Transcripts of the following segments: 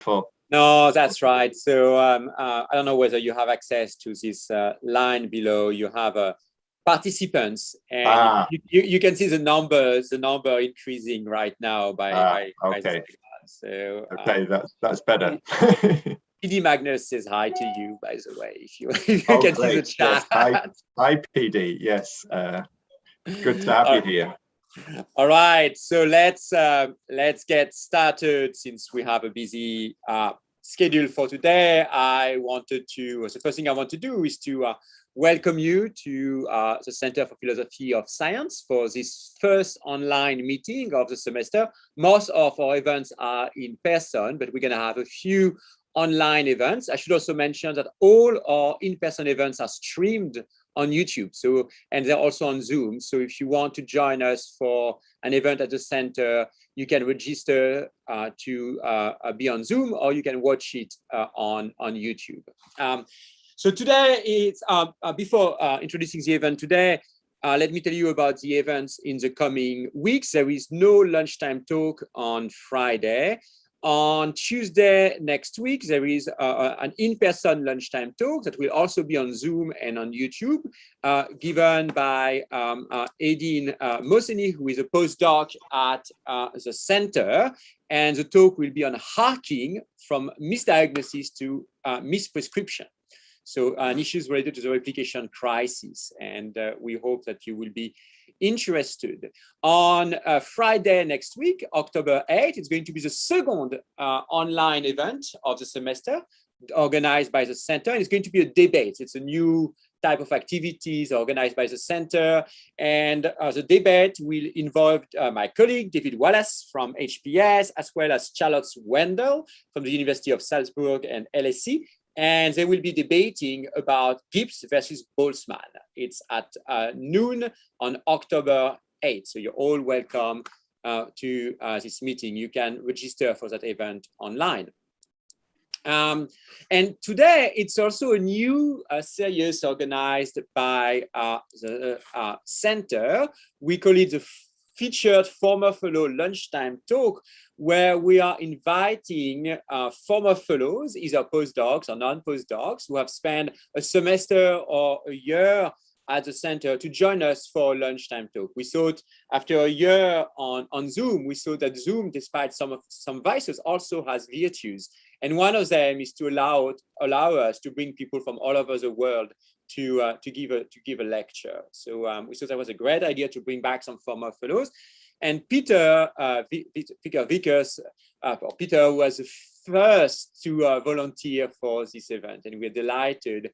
for. No, that's right. So I don't know whether you have access to this line below. You have participants, and you can see the number increasing right now by okay. So okay, that's better. PD Magnus says hi to you, by the way, if you Oh, can great. see the chat. Yes. Hi, PD. Yes, good to have you here. All right, so let's get started since we have a busy schedule for today. The first thing I want to do is to welcome you to the Center for Philosophy of Science for this first online meeting of the semester. Most of our events are in person, but we're going to have a few online events. I should also mention that all our in-person events are streamed on YouTube, and they're also on Zoom. So if you want to join us for an event at the center, you can register to be on Zoom, or you can watch it on YouTube. So today, it's before introducing the event today, let me tell you about the events in the coming weeks. There is no lunchtime talk on Friday. On Tuesday next week, there is an in-person lunchtime talk that will also be on Zoom and on YouTube, given by Edin Moseni, who is a postdoc at the center. And the talk will be on harking from misdiagnosis to misprescription. So issues related to the replication crisis. And we hope that you will be interested. On Friday next week, October 8th, it's going to be the second online event of the semester organized by the center. And it's going to be a debate. It's a new type of activities organized by the center. And the debate will involve my colleague, David Wallace from HPS, as well as Charlotte Wendell from the University of Salzburg and LSE. And they will be debating about Gibbs versus Boltzmann. It's at noon on October 8th. So you're all welcome to this meeting. You can register for that event online. And today, it's also a new series organized by the center. We call it the featured former fellow lunchtime talk, where we are inviting former fellows, either postdocs or non-postdocs, who have spent a semester or a year at the center to join us for a lunchtime talk. We thought after a year on Zoom, we saw that Zoom, despite some vices, also has virtues. And one of them is to allow us to bring people from all over the world to give a lecture. So we thought that was a great idea to bring back some former fellows. And Peter Vickers, Peter was the first to volunteer for this event, and we're delighted.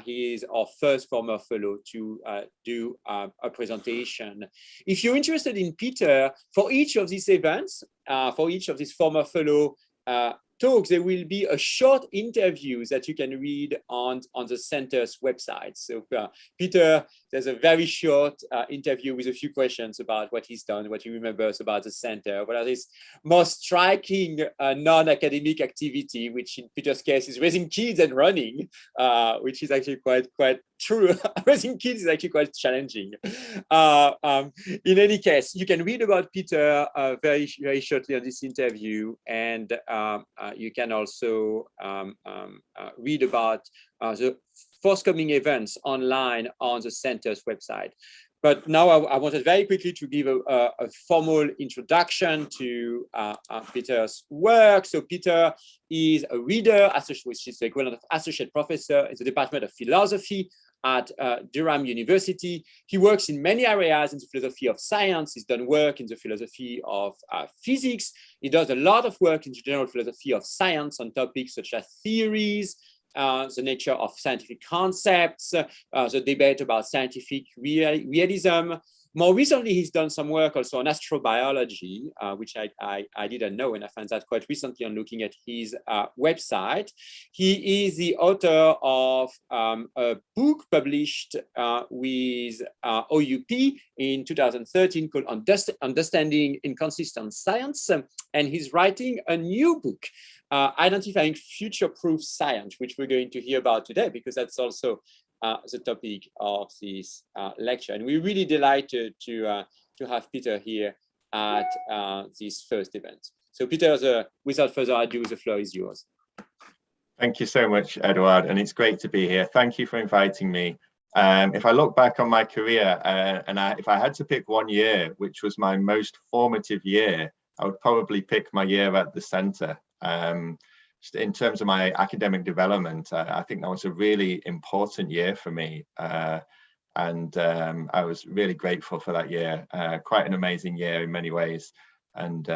He is our first former fellow to do a presentation. If you're interested in Peter, for each of these events, for each of these former fellow talks, there will be a short interview that you can read on the center's website. So Peter, there's a very short interview with a few questions about what he's done, what he remembers about the center, what are his most striking non-academic activity, which in Peter's case is raising kids and running, which is actually quite true. Raising kids is actually quite challenging. In any case, you can read about Peter very shortly on this interview, and you can also read about the forthcoming events online on the center's website. But now I wanted very quickly to give a formal introduction to Peter's work. So Peter is a reader, which is the equivalent of associate professor in the Department of Philosophy at Durham University. He works in many areas in the philosophy of science. He's done work in the philosophy of physics. He does a lot of work in the general philosophy of science on topics such as theories, the nature of scientific concepts, the debate about scientific realism. More recently, he's done some work also on astrobiology, which I didn't know, and I found that quite recently on looking at his website. He is the author of a book published with OUP in 2013 called Understanding Inconsistent Science, and he's writing a new book, Identifying Future-Proof Science, which we're going to hear about today, because that's also the topic of this lecture. And we're really delighted to have Peter here at this first event. So Peter, without further ado, the floor is yours. Thank you so much, Edward, and it's great to be here. Thank you for inviting me. If I look back on my career, if I had to pick one year, which was my most formative year, I would probably pick my year at the centre. In terms of my academic development, I think that was a really important year for me. And I was really grateful for that year. Quite an amazing year in many ways. And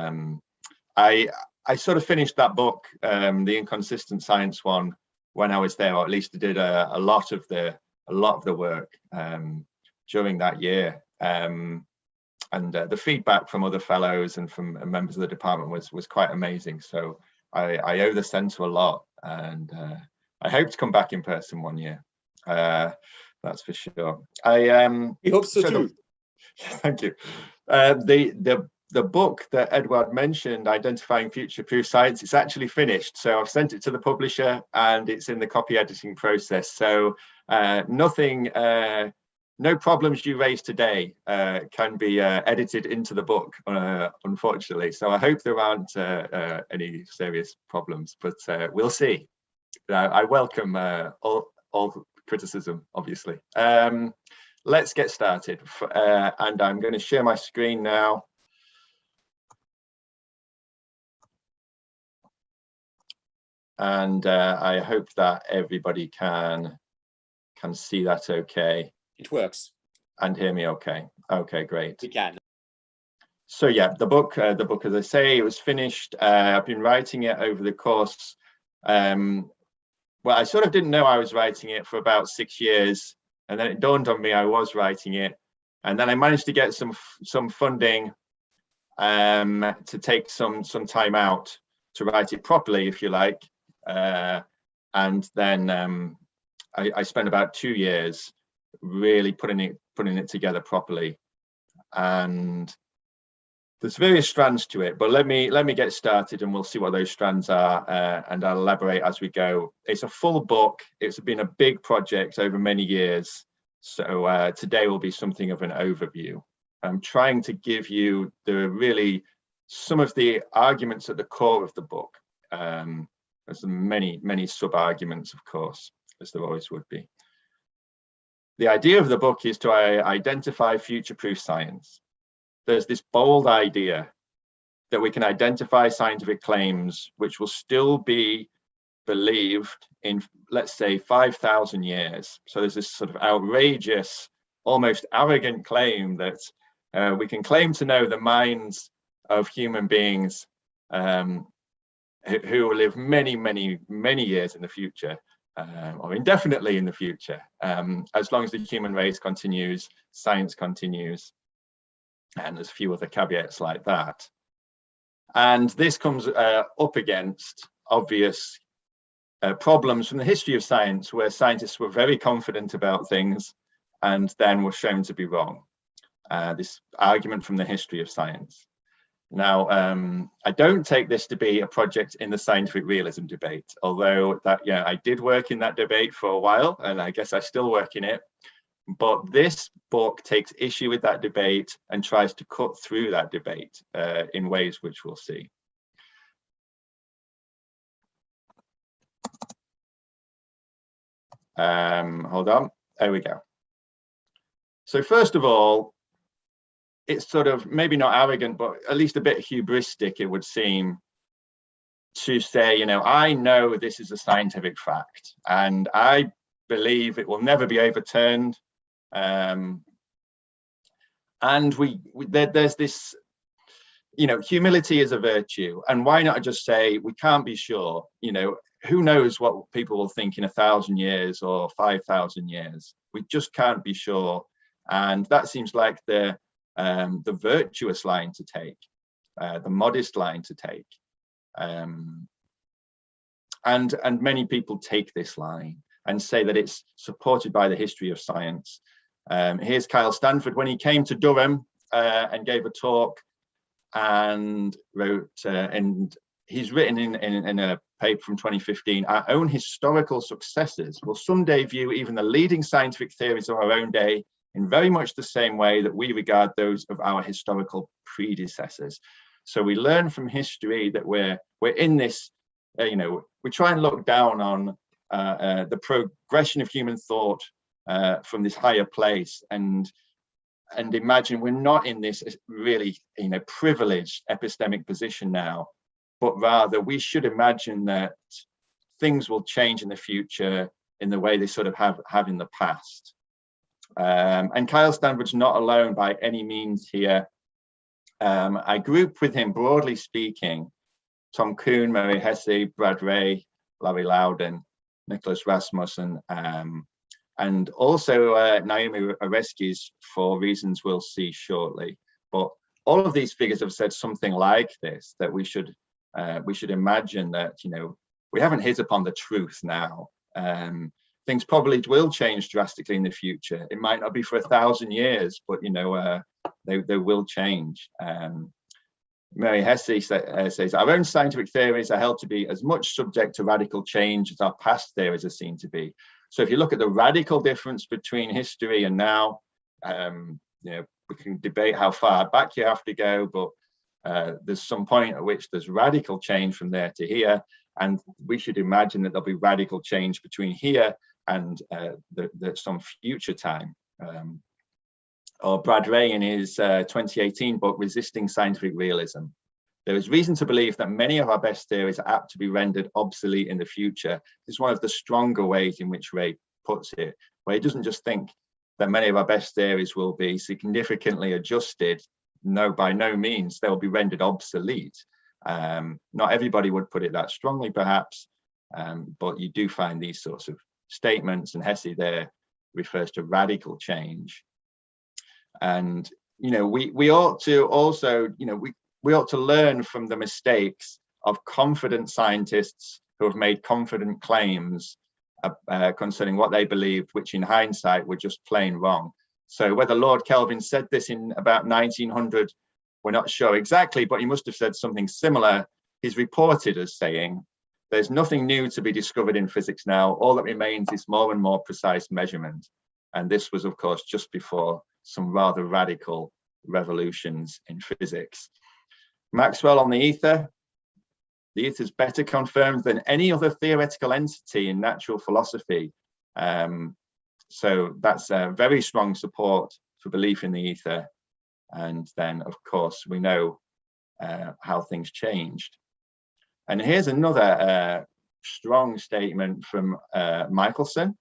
I sort of finished that book, the Inconsistent Science one, when I was there, or at least I did a lot of the work during that year. And the feedback from other fellows and from members of the department was quite amazing. So I owe the centre a lot, and I hope to come back in person one year. That's for sure. We hope so too. Thank you. The book that Edward mentioned, Identifying Future-Proof Science, it's actually finished. So I've sent it to the publisher and it's in the copy editing process. So no problems you raised today can be edited into the book, unfortunately. So I hope there aren't any serious problems, but we'll see. I welcome all criticism, obviously. Let's get started. And I'm going to share my screen now. And I hope that everybody can see that okay. It works. And hear me okay. Okay, great. We can. So yeah, the book, as I say, it was finished. I've been writing it over the course. Well, I sort of didn't know I was writing it for about 6 years, and then it dawned on me I was writing it, and then I managed to get some funding to take some time out to write it properly, if you like. And then I spent about 2 years really putting it together properly. And there's various strands to it, but let me get started and we'll see what those strands are, and I'll elaborate as we go. It's a full book. It's been a big project over many years. So today will be something of an overview. I'm trying to give you some of the arguments at the core of the book. There's many sub-arguments, of course, as there always would be. The idea of the book is to identify future-proof science. There's this bold idea that we can identify scientific claims which will still be believed in, let's say, 5,000 years. So there's this sort of outrageous, almost arrogant claim that we can claim to know the minds of human beings who will live many years in the future, or indefinitely in the future, as long as the human race continues, science continues, and there's a few other caveats like that. And this comes up against obvious problems from the history of science, where scientists were very confident about things and then were shown to be wrong. This argument from the history of science. Now, I don't take this to be a project in the scientific realism debate, although I did work in that debate for a while, and I guess I still work in it. But this book takes issue with that debate and tries to cut through that debate in ways which we'll see. Hold on, there we go. So first of all, it's sort of maybe not arrogant, but at least a bit hubristic, it would seem, to say, I know this is a scientific fact and I believe it will never be overturned. And there's this, humility is a virtue, and why not just say we can't be sure? Who knows what people will think in 1,000 years or 5,000 years? We just can't be sure, and that seems like the virtuous line to take, the modest line to take, and many people take this line and say that it's supported by the history of science. Here's Kyle Stanford when he came to Durham and gave a talk and wrote, and he's written in a paper from 2015, our own historical successors will someday view even the leading scientific theories of our own day in very much the same way that we regard those of our historical predecessors. So we learn from history that we're in this, we try and look down on the progression of human thought from this higher place, and imagine we're not in this really privileged epistemic position now, but rather we should imagine that things will change in the future in the way they sort of have in the past. And Kyle Stanford's not alone by any means here. I group with him, broadly speaking, Tom Kuhn, Murray Hesse, Brad Ray, Larry Loudon, Nicholas Rasmussen, and also Naomi Oreskes, for reasons we'll see shortly. But all of these figures have said something like this, that we should imagine that we haven't hit upon the truth now. Things probably will change drastically in the future. It might not be for 1,000 years, but they will change. Mary Hesse says, our own scientific theories are held to be as much subject to radical change as our past theories are seen to be. So if you look at the radical difference between history and now, we can debate how far back you have to go, but there's some point at which there's radical change from there to here, and we should imagine that there'll be radical change between here and some future time. Or Brad Ray in his 2018 book, Resisting Scientific Realism. There is reason to believe that many of our best theories are apt to be rendered obsolete in the future. This is one of the stronger ways in which Ray puts it, where he doesn't just think that many of our best theories will be significantly adjusted. No, by no means, they'll be rendered obsolete. Not everybody would put it that strongly, perhaps, but you do find these sorts of statements, and Hesse there refers to radical change. And we ought to also we ought to learn from the mistakes of confident scientists who have made confident claims concerning what they believed, which in hindsight were just plain wrong. So whether Lord Kelvin said this in about 1900, we're not sure exactly, but he must have said something similar. He's reported as saying, there's nothing new to be discovered in physics now. All that remains is more and more precise measurement. And this was, of course, just before some rather radical revolutions in physics. Maxwell on the ether. The ether is better confirmed than any other theoretical entity in natural philosophy. So that's a very strong support for belief in the ether. And then, of course, we know how things changed. And here's another strong statement from Michelson.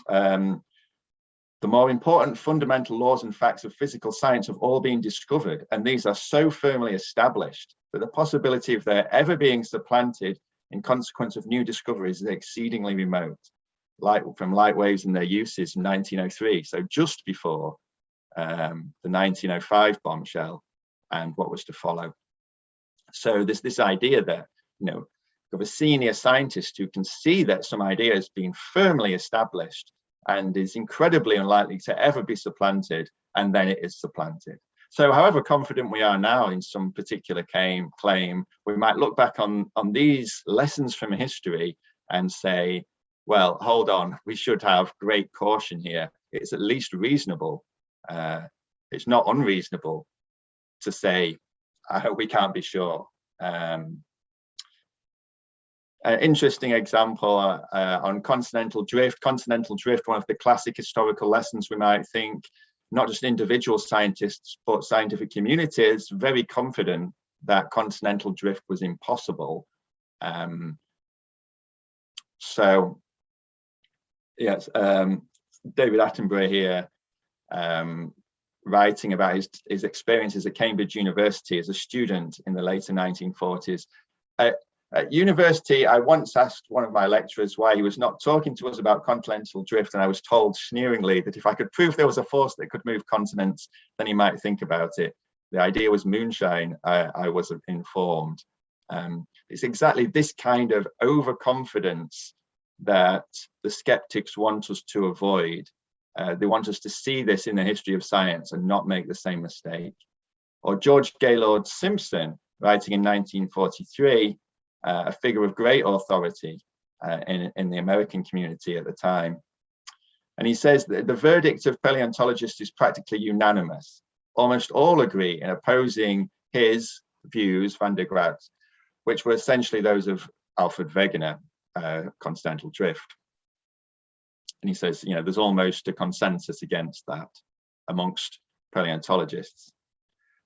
The more important fundamental laws and facts of physical science have all been discovered, and these are so firmly established that the possibility of their ever being supplanted in consequence of new discoveries is exceedingly remote, from light waves and their uses in 1903, so just before the 1905 bombshell and what was to follow. So this idea that, of a senior scientist who can see that some idea has been firmly established and is incredibly unlikely to ever be supplanted, and then it is supplanted. So however confident we are now in some particular claim, we might look back on these lessons from history and say, well, hold on, we should have great caution here. It's at least reasonable. It's not unreasonable to say, we can't be sure. An interesting example on continental drift. Continental drift, one of the classic historical lessons we might think, not just individual scientists, but scientific communities, very confident that continental drift was impossible. So, yes, David Attenborough here, writing about his experiences at Cambridge University as a student in the later 1940s. At university, I once asked one of my lecturers why he was not talking to us about continental drift, and I was told sneeringly that if I could prove there was a force that could move continents, then he might think about it. The idea was moonshine, I was informed. It's exactly this kind of overconfidence that the skeptics want us to avoid. They want us to see this in the history of science and not make the same mistake. Or George Gaylord Simpson, writing in 1943, a figure of great authority in the American community at the time. And he says that the verdict of paleontologists is practically unanimous. Almost all agree in opposing his, views, Van der Graaf's, which were essentially those of Alfred Wegener, continental drift. And he says, you know, there's almost a consensus against that amongst paleontologists.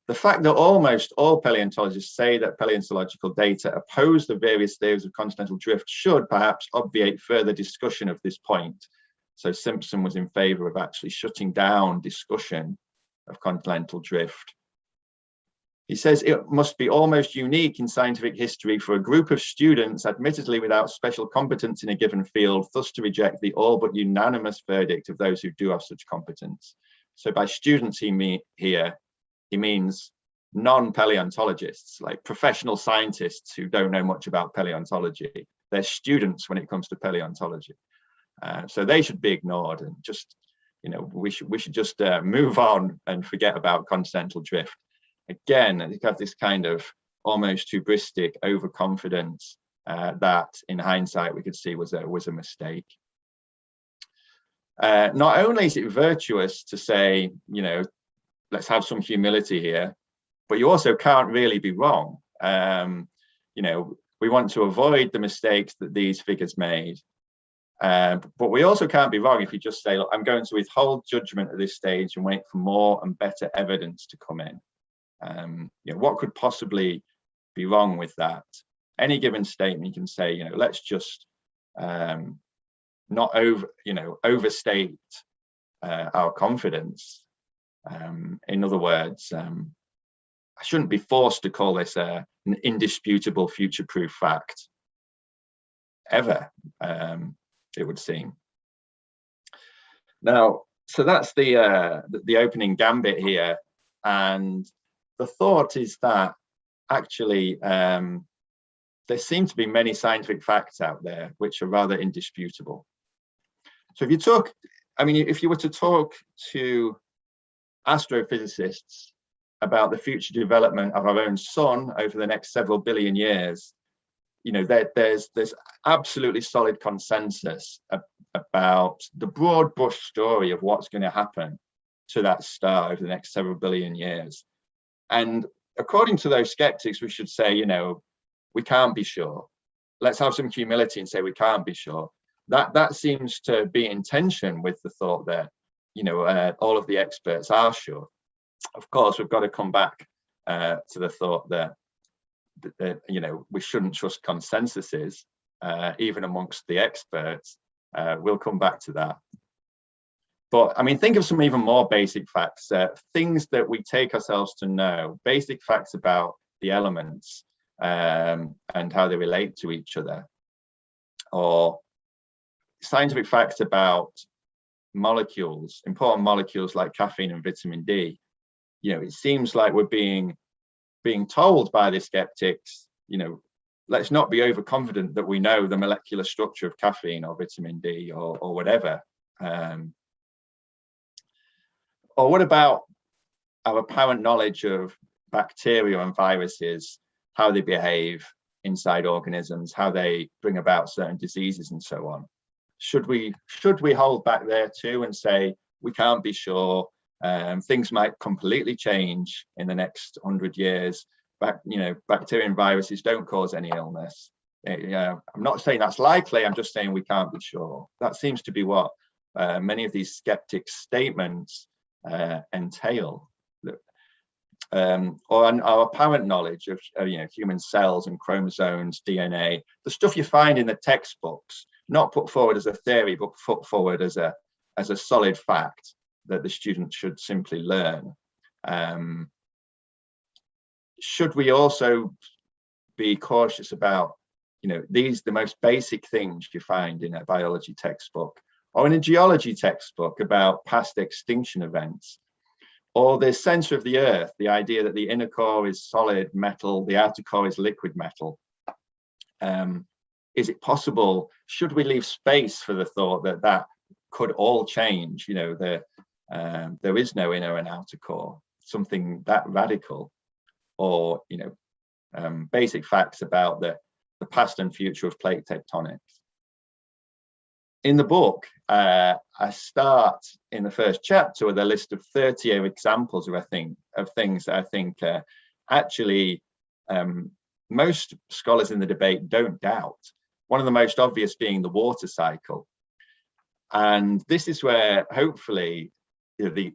The fact that almost all paleontologists say that paleontological data oppose the various theories of continental drift should perhaps obviate further discussion of this point. So Simpson was in favor of actually shutting down discussion of continental drift. He says it must be almost unique in scientific history for a group of students, admittedly without special competence in a given field, thus to reject the all but unanimous verdict of those who do have such competence. So by students, he means non-paleontologists, like professional scientists who don't know much about paleontology. They're students when it comes to paleontology. So they should be ignored, and just, you know, we should just move on and forget about continental drift. Again, you have this kind of almost hubristic overconfidence that in hindsight we could see was a mistake. Not only is it virtuous to say, you know, let's have some humility here, but you also can't really be wrong. You know, we want to avoid the mistakes that these figures made. But we also can't be wrong if you just say, look, I'm going to withhold judgment at this stage and wait for more and better evidence to come in. You know, what could possibly be wrong with that? Any given statement, you can say, you know, let's just not overstate our confidence. In other words, I shouldn't be forced to call this an indisputable future-proof fact, ever, it would seem. Now, so that's the opening gambit here, and the thought is that actually there seem to be many scientific facts out there which are rather indisputable. So if you talk, I mean, if you were to talk to astrophysicists about the future development of our own sun over the next several billion years, you know, there's absolutely solid consensus about the broad brush story of what's going to happen to that star over the next several billion years. And according to those skeptics, we should say, you know, we can't be sure. Let's have some humility and say we can't be sure. That seems to be in tension with the thought that, you know, all of the experts are sure. Of course, we've got to come back to the thought that, you know, we shouldn't trust consensuses, even amongst the experts. We'll come back to that. But I mean, think of some even more basic facts, things that we take ourselves to know, basic facts about the elements and how they relate to each other, or scientific facts about molecules, important molecules like caffeine and vitamin D. You know, it seems like we're being told by the skeptics, you know, let's not be overconfident that we know the molecular structure of caffeine or vitamin D or whatever. Or what about our apparent knowledge of bacteria and viruses, how they behave inside organisms, how they bring about certain diseases and so on? Should we hold back there too and say we can't be sure? Things might completely change in the next 100 years. You know, bacteria and viruses don't cause any illness. I'm not saying that's likely. I'm just saying we can't be sure. That seems to be what many of these skeptics' statements entail. Or our apparent knowledge of you know, human cells and chromosomes, DNA, the stuff you find in the textbooks, not put forward as a theory, but put forward as a solid fact that the student should simply learn. Should we also be cautious about, you know, the most basic things you find in a biology textbook or in a geology textbook about past extinction events, or the center of the earth, the idea that the inner core is solid metal, the outer core is liquid metal? Is it possible? Should we leave space for the thought that that could all change? You know, there is no inner and outer core, something that radical, or, you know, basic facts about the past and future of plate tectonics. In the book, I start in the first chapter with a list of 30 examples of things that I think actually most scholars in the debate don't doubt. One of the most obvious being the water cycle. And this is where hopefully we're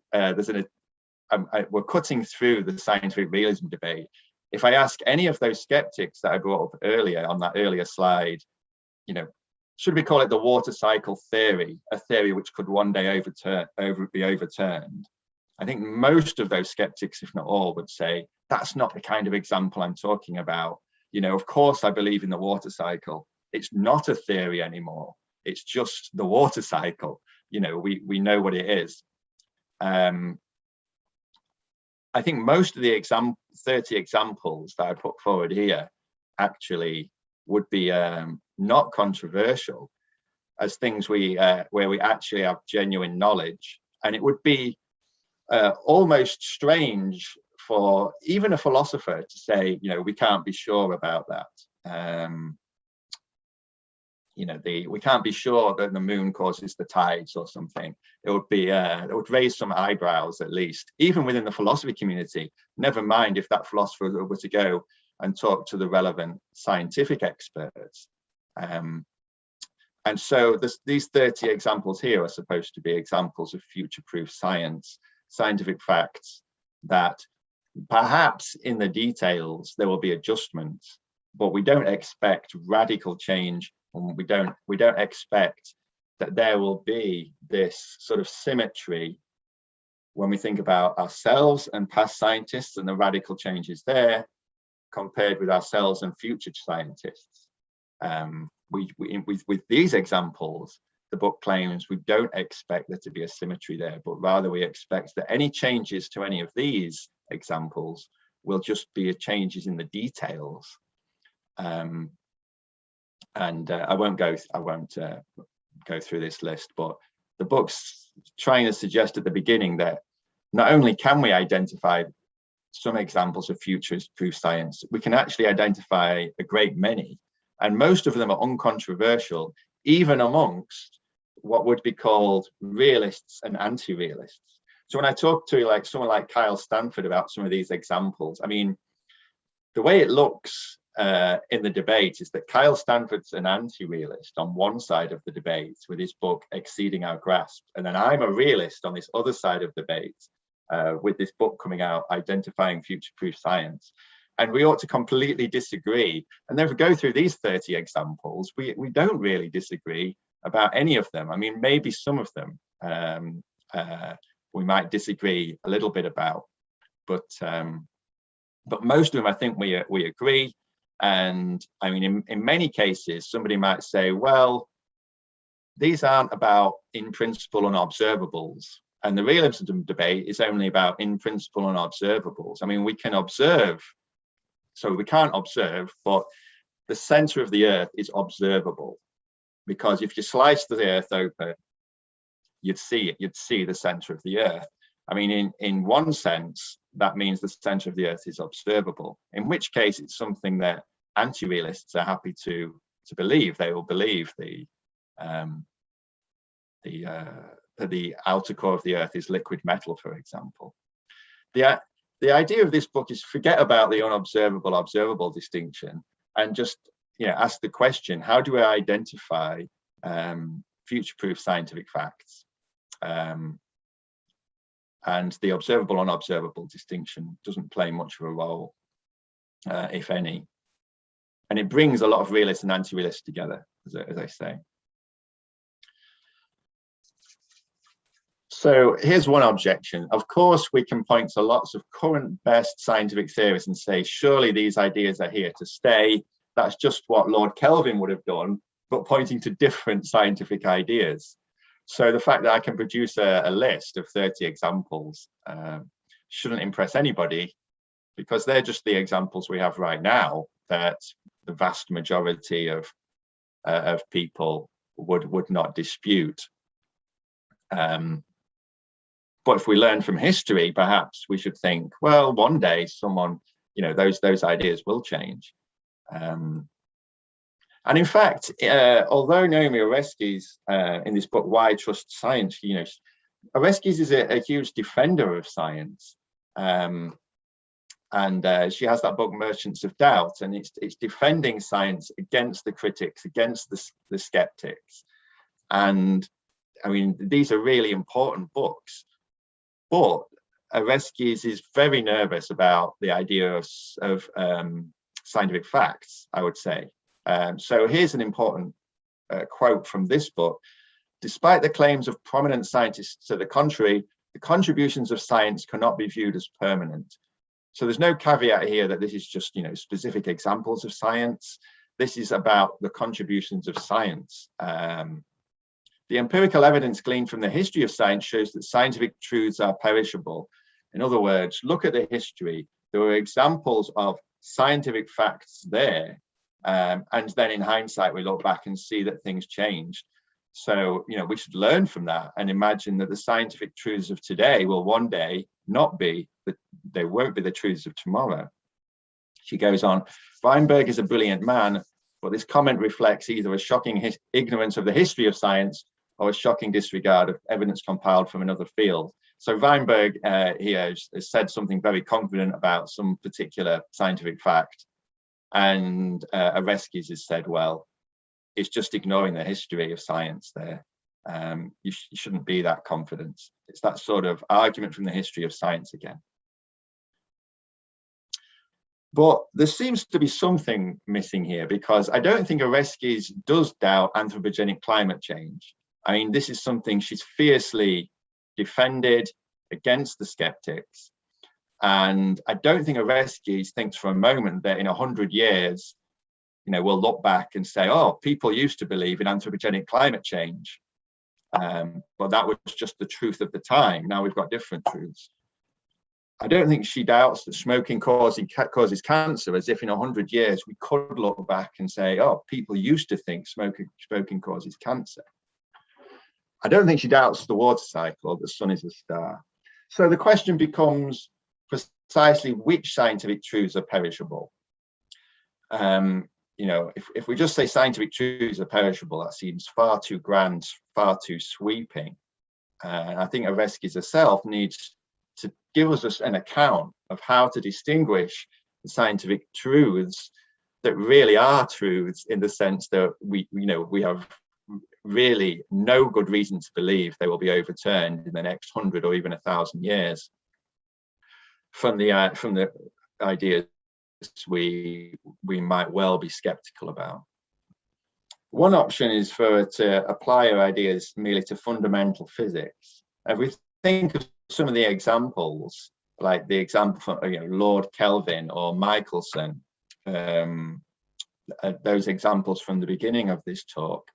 cutting through the scientific realism debate. If I ask any of those skeptics that I brought up earlier on that earlier slide, should we call it the water cycle theory, a theory which could one day be overturned? I think most of those skeptics, if not all, would say that's not the kind of example I'm talking about. Of course I believe in the water cycle. It's not a theory anymore. It's just the water cycle. We know what it is. I think most of the 30 examples that I put forward here actually would be not controversial as things where we actually have genuine knowledge. And it would be almost strange for even a philosopher to say, we can't be sure about that. We can't be sure that the moon causes the tides or something. It would raise some eyebrows, at least, even within the philosophy community, never mind if that philosopher were to go and talk to the relevant scientific experts. And so these 30 examples here are supposed to be examples of future-proof science, scientific facts that perhaps in the details there will be adjustments, but we don't expect radical change. And we don't expect that there will be this sort of symmetry when we think about ourselves and past scientists and the radical changes there compared with ourselves and future scientists. With these examples, the book claims we don't expect there to be a symmetry there, but rather we expect that any changes to any of these examples will just be changes in the details. I won't go through this list, but the book's trying to suggest at the beginning that not only can we identify some examples of future-proof science, we can actually identify a great many, and most of them are uncontroversial, even amongst what would be called realists and anti-realists. So when I talk to someone like Kyle Stanford about some of these examples, I mean, the way it looks in the debate is that Kyle Stanford's an anti-realist on one side of the debate with his book Exceeding Our Grasp, and then I'm a realist on this other side of the debate with this book coming out, Identifying Future-Proof Science. And we ought to completely disagree. And then if we go through these 30 examples, we don't really disagree about any of them. I mean, maybe some of them we might disagree a little bit about, but most of them I think we agree. And I mean, in many cases, somebody might say, well, these aren't about in principle unobservables. And the realism debate is only about in principle unobservables. I mean, we can observe, so we can't observe, but the center of the earth is observable. Because if you slice the earth open, you'd see the center of the earth. I mean, in one sense, that means the center of the earth is observable, in which case it's something that anti-realists are happy to believe. They will believe the outer core of the earth is liquid metal, for example. The idea of this book is forget about the unobservable observable distinction and just ask the question, how do I identify future-proof scientific facts? And the observable unobservable distinction doesn't play much of a role, if any. And it brings a lot of realists and anti-realists together, as I say. So here's one objection. Of course, we can point to lots of current best scientific theories and say, surely these ideas are here to stay. That's just what Lord Kelvin would have done, but pointing to different scientific ideas. So the fact that I can produce a list of 30 examples shouldn't impress anybody, because they're just the examples we have right now that the vast majority of people would not dispute. But if we learn from history, perhaps we should think, well, one day someone, those ideas will change. And in fact, although Naomi Oreskes in this book, Why Trust Science, Oreskes is a huge defender of science. And she has that book, Merchants of Doubt, and it's defending science against the critics, against the skeptics. And I mean, these are really important books. But Oreskes is very nervous about the idea of scientific facts, I would say. So here's an important quote from this book. Despite the claims of prominent scientists to the contrary, the contributions of science cannot be viewed as permanent. So there's no caveat here that this is just, specific examples of science. This is about the contributions of science. The empirical evidence gleaned from the history of science shows that scientific truths are perishable. In other words, look at the history. There were examples of scientific facts there. And then in hindsight, we look back and see that things changed. So, we should learn from that and imagine that the scientific truths of today will one day not be, they won't be the truths of tomorrow. She goes on, Weinberg is a brilliant man, but this comment reflects either a shocking ignorance of the history of science or a shocking disregard of evidence compiled from another field. So Weinberg here has said something very confident about some particular scientific fact. And Oreskes has said, well, it's just ignoring the history of science there. You shouldn't be that confident. It's that sort of argument from the history of science again. But there seems to be something missing here, because I don't think Oreskes does doubt anthropogenic climate change. I mean, this is something she's fiercely defended against the skeptics. And I don't think Oreskes thinks for a moment that in 100 years, we'll look back and say, oh, people used to believe in anthropogenic climate change. But that was just the truth of the time. Now we've got different truths. I don't think she doubts that smoking causes cancer, as if in 100 years we could look back and say, oh, people used to think smoking causes cancer. I don't think she doubts the water cycle, the sun is a star. So the question becomes precisely which scientific truths are perishable. If we just say scientific truths are perishable, that seems far too grand, far too sweeping. I think Oreskes herself needs to give us an account of how to distinguish the scientific truths that really are truths, in the sense that we have really no good reason to believe they will be overturned in the next 100 or even 1,000 years from the ideas we might well be skeptical about. One option is for her to apply her ideas merely to fundamental physics. If we think of some of the examples, like the example from Lord Kelvin or Michelson, those examples from the beginning of this talk,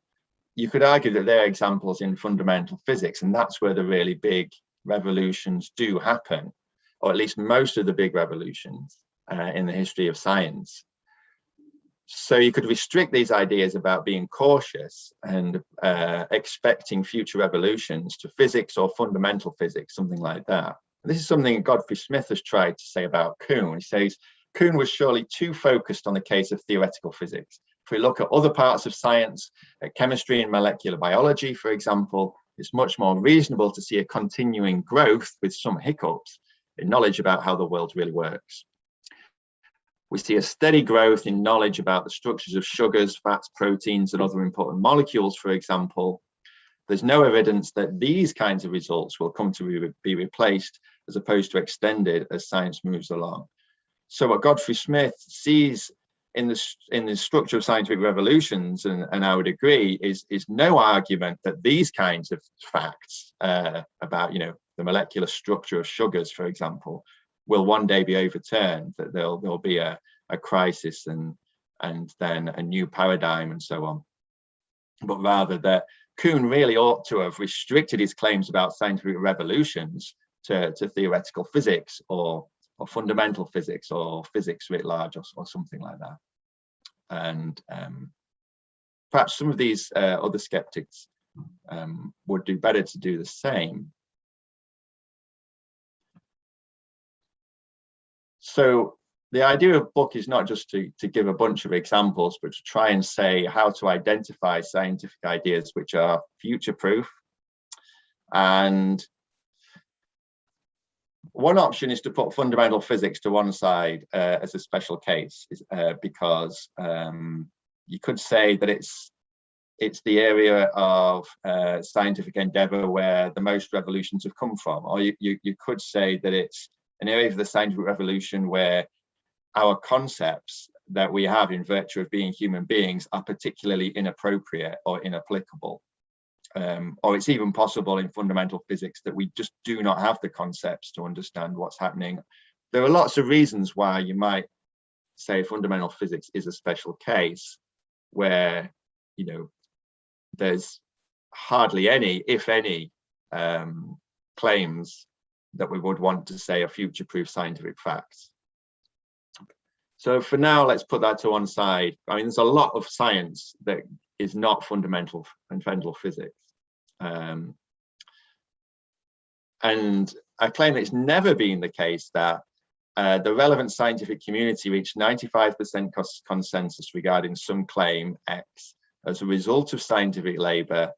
you could argue that they're examples in fundamental physics, and that's where the really big revolutions do happen, or at least most of the big revolutions in the history of science. So you could restrict these ideas about being cautious and expecting future revolutions to physics or fundamental physics, something like that. And this is something Godfrey Smith has tried to say about Kuhn. He says Kuhn was surely too focused on the case of theoretical physics. If we look at other parts of science, at chemistry and molecular biology, for example, it's much more reasonable to see a continuing growth with some hiccups in knowledge about how the world really works. We see a steady growth in knowledge about the structures of sugars, fats, proteins, and other important molecules, for example. There's no evidence that these kinds of results will come to be replaced as opposed to extended as science moves along. So what Godfrey Smith sees in the structure of scientific revolutions, and I would agree, is no argument that these kinds of facts about the molecular structure of sugars, for example, will one day be overturned, that there'll be a crisis and then a new paradigm and so on. But rather that Kuhn really ought to have restricted his claims about scientific revolutions to theoretical physics or fundamental physics or physics writ large or something like that. And perhaps some of these other skeptics would do better to do the same. So the idea of the book is not just to give a bunch of examples, but to try and say how to identify scientific ideas which are future-proof. And one option is to put fundamental physics to one side as a special case, because you could say that it's the area of scientific endeavor where the most revolutions have come from, or you could say that it's an area of the scientific revolution where our concepts that we have in virtue of being human beings are particularly inappropriate or inapplicable. Or it's even possible in fundamental physics that we just do not have the concepts to understand what's happening. There are lots of reasons why you might say fundamental physics is a special case where, you know, there's hardly any, if any, claims that we would want to say are future-proof scientific facts. So for now, let's put that to one side. I mean, there's a lot of science that is not fundamental physics. And I claim that it's never been the case that the relevant scientific community reached 95% consensus regarding some claim X as a result of scientific labor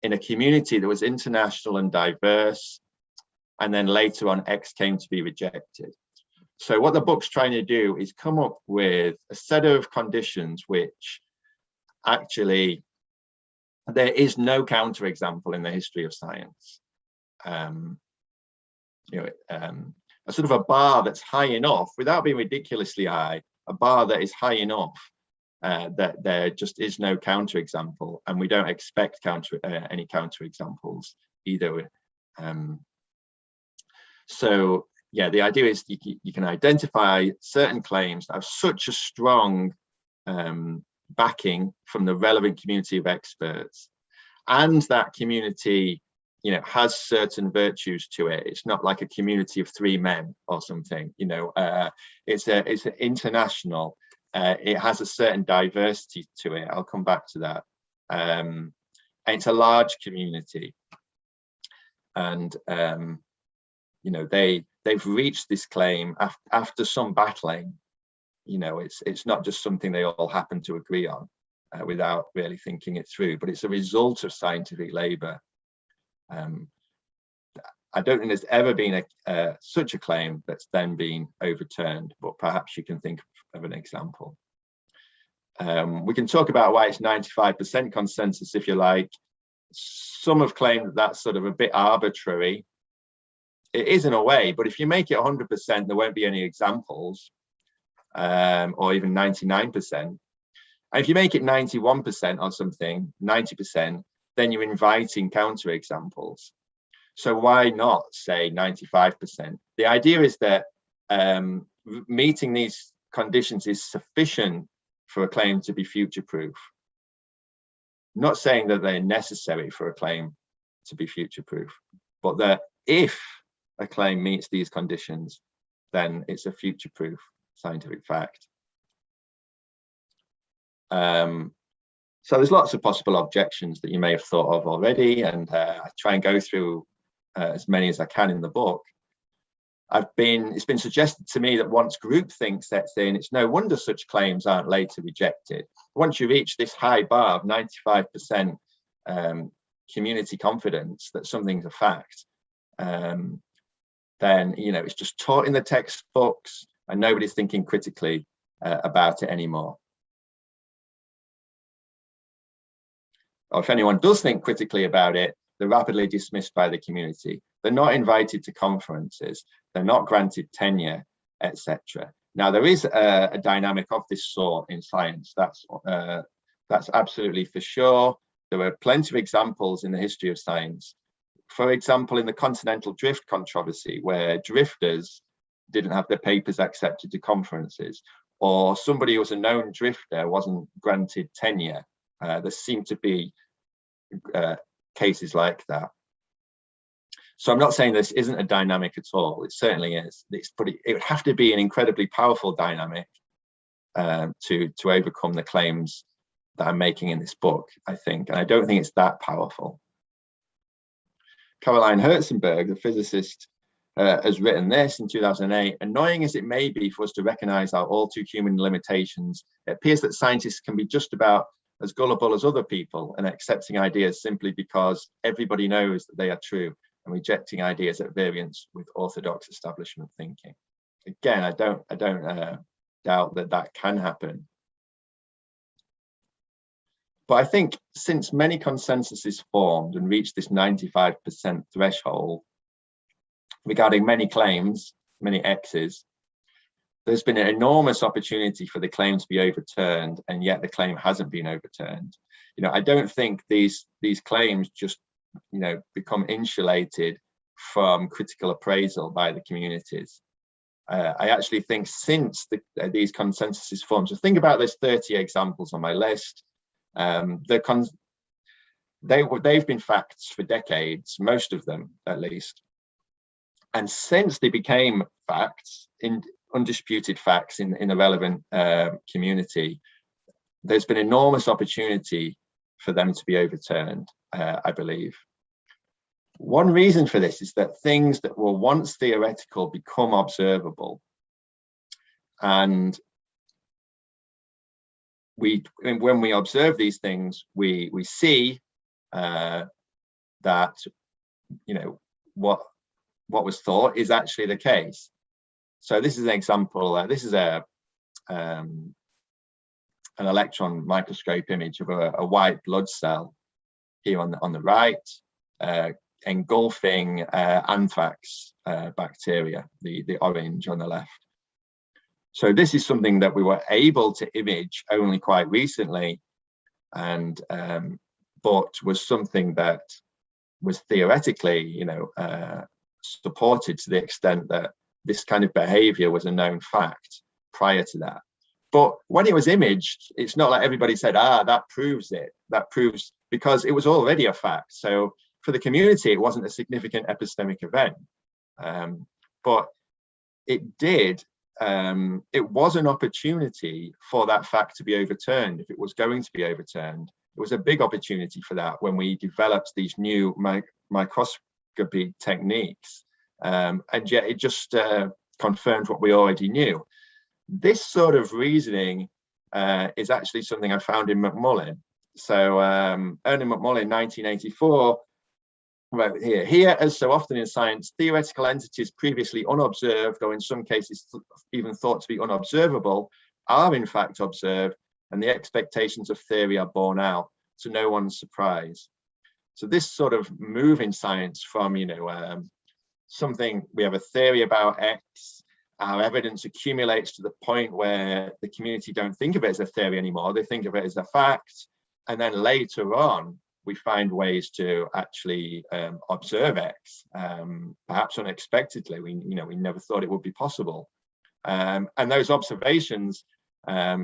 in a community that was international and diverse, and then later on X came to be rejected. So what the book's trying to do is come up with a set of conditions which actually there is no counterexample in the history of science. You know, a sort of a bar that's high enough, without being ridiculously high, a bar that is high enough that there just is no counterexample, and we don't expect any counterexamples either. So yeah, the idea is you can identify certain claims that have such a strong backing from the relevant community of experts, and that community, you know, has certain virtues to it. It's not like a community of three men or something, you know. It's international. It has a certain diversity to it. I'll come back to that. And it's a large community, and you know, they've reached this claim after some battling. You know, it's not just something they all happen to agree on without really thinking it through, but it's a result of scientific labor. I don't think there's ever been such a claim that's then been overturned, but perhaps you can think of an example. We can talk about why it's 95% consensus if you like. Some have claimed that that's sort of a bit arbitrary. It is in a way, but if you make it 100%, there won't be any examples, or even 99%. And if you make it 91% or something, 90%, then you're inviting counterexamples. So why not say 95%? The idea is that meeting these conditions is sufficient for a claim to be future-proof. Not saying that they're necessary for a claim to be future-proof, but that if a claim meets these conditions, then it's a future-proof scientific fact. So there's lots of possible objections that you may have thought of already, and I try and go through as many as I can in the book. It's been suggested to me that once groupthink sets in, it's no wonder such claims aren't later rejected. Once you reach this high bar of 95% community confidence that something's a fact, then, you know, it's just taught in the textbooks and nobody's thinking critically about it anymore. Or if anyone does think critically about it, they're rapidly dismissed by the community. They're not invited to conferences. They're not granted tenure, etc. Now, there is a dynamic of this sort in science. That's absolutely for sure. There are plenty of examples in the history of science. For example, in the continental drift controversy, where drifters didn't have their papers accepted to conferences, or somebody who was a known drifter wasn't granted tenure. There seem to be cases like that. So I'm not saying this isn't a dynamic at all. It certainly is. But it would have to be an incredibly powerful dynamic to overcome the claims that I'm making in this book, I think. And I don't think it's that powerful. Caroline Herzenberg, the physicist, has written this in 2008. Annoying as it may be for us to recognize our all too human limitations, it appears that scientists can be just about as gullible as other people and accepting ideas simply because everybody knows that they are true. and rejecting ideas at variance with orthodox establishment thinking. Again, I don't doubt that that can happen. But I think since many consensuses formed and reached this 95% threshold regarding many claims, many X's, there's been an enormous opportunity for the claim to be overturned, and yet the claim hasn't been overturned. I don't think these claims just, become insulated from critical appraisal by the communities. I actually think since these consensuses formed, so think about those 30 examples on my list. They've been facts for decades, most of them at least. And since they became facts, undisputed facts in the relevant community, there's been enormous opportunity for them to be overturned, I believe. One reason for this is that things that were once theoretical become observable. And when we observe these things, we see that what was thought is actually the case. So this is an example. This is an electron microscope image of a white blood cell here on the right, engulfing anthrax bacteria, the orange on the left. So this is something that we were able to image only quite recently, and but was something that was theoretically, supported to the extent that this kind of behavior was a known fact prior to that. But when it was imaged, it's not like everybody said, that proves it. That proves, because it was already a fact. So for the community, it wasn't a significant epistemic event. But it did. It was an opportunity for that fact to be overturned. If it was going to be overturned, it was a big opportunity for that when we developed these new microscopy techniques. And yet it just confirmed what we already knew. This sort of reasoning is actually something I found in Macmullen. So Ernest Macmullen, 1984, wrote here, as so often in science, theoretical entities previously unobserved, or in some cases even thought to be unobservable, are in fact observed, and the expectations of theory are borne out, to no one's surprise. So this sort of move in science from, something, we have a theory about X, our evidence accumulates to the point where the community don't think of it as a theory anymore, they think of it as a fact, and then later on, we find ways to actually observe X, perhaps unexpectedly. We never thought it would be possible. And those observations are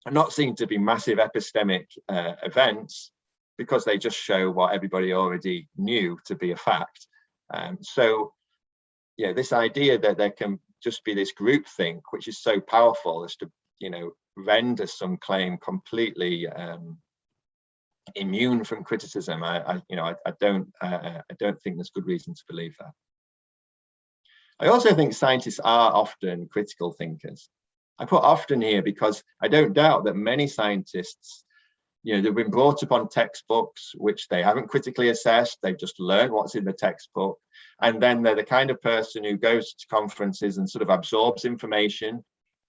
not seen to be massive epistemic events, because they just show what everybody already knew to be a fact. So, this idea that there can just be this groupthink, which is so powerful as to, render some claim completely immune from criticism. I don't think there's good reason to believe that. I also think scientists are often critical thinkers. I put often here because I don't doubt that many scientists, they've been brought upon textbooks which they haven't critically assessed. They've just learned what's in the textbook, and then they're the kind of person who goes to conferences and sort of absorbs information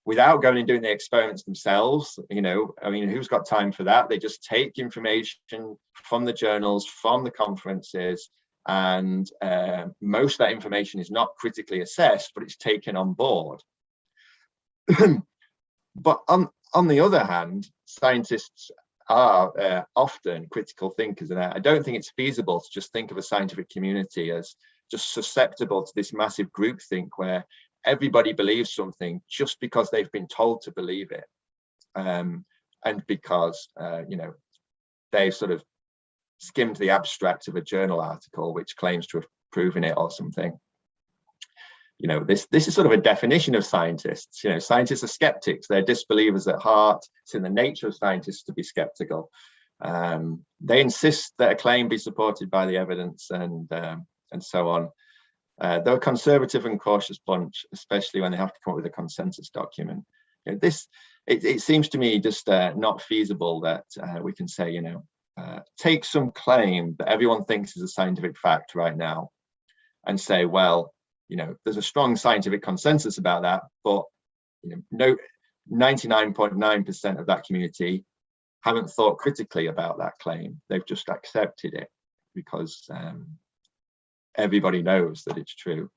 without going and doing the experiments themselves. Who's got time for that? They just take information from the journals, from the conferences, and most of that information is not critically assessed, but it's taken on board. But on the other hand, scientists are often critical thinkers, and I don't think it's feasible to just think of a scientific community as just susceptible to this massive groupthink where everybody believes something just because they've been told to believe it, and because they've sort of skimmed the abstract of a journal article which claims to have proven it or something. This is sort of a definition of scientists. Scientists are skeptics. They're disbelievers at heart. It's in the nature of scientists to be skeptical. They insist that a claim be supported by the evidence, and so on. They're a conservative and cautious bunch, especially when they have to come up with a consensus document. It seems to me just not feasible that we can say, take some claim that everyone thinks is a scientific fact right now and say, well, there's a strong scientific consensus about that, but 99.9% of that community haven't thought critically about that claim. They've just accepted it because everybody knows that it's true.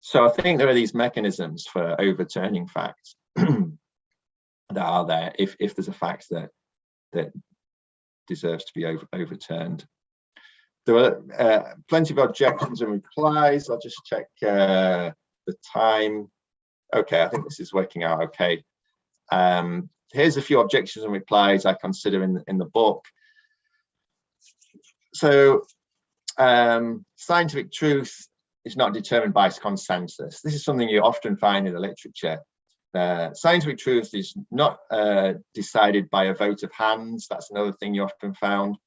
So I think there are these mechanisms for overturning facts that are there if there's a fact that deserves to be overturned. There are plenty of objections and replies. I'll just check the time. Okay, I think this is working out okay. Here's a few objections and replies I consider in the book. So scientific truth is not determined by consensus. This is something you often find in the literature. Scientific truth is not decided by a vote of hands. That's another thing you often found.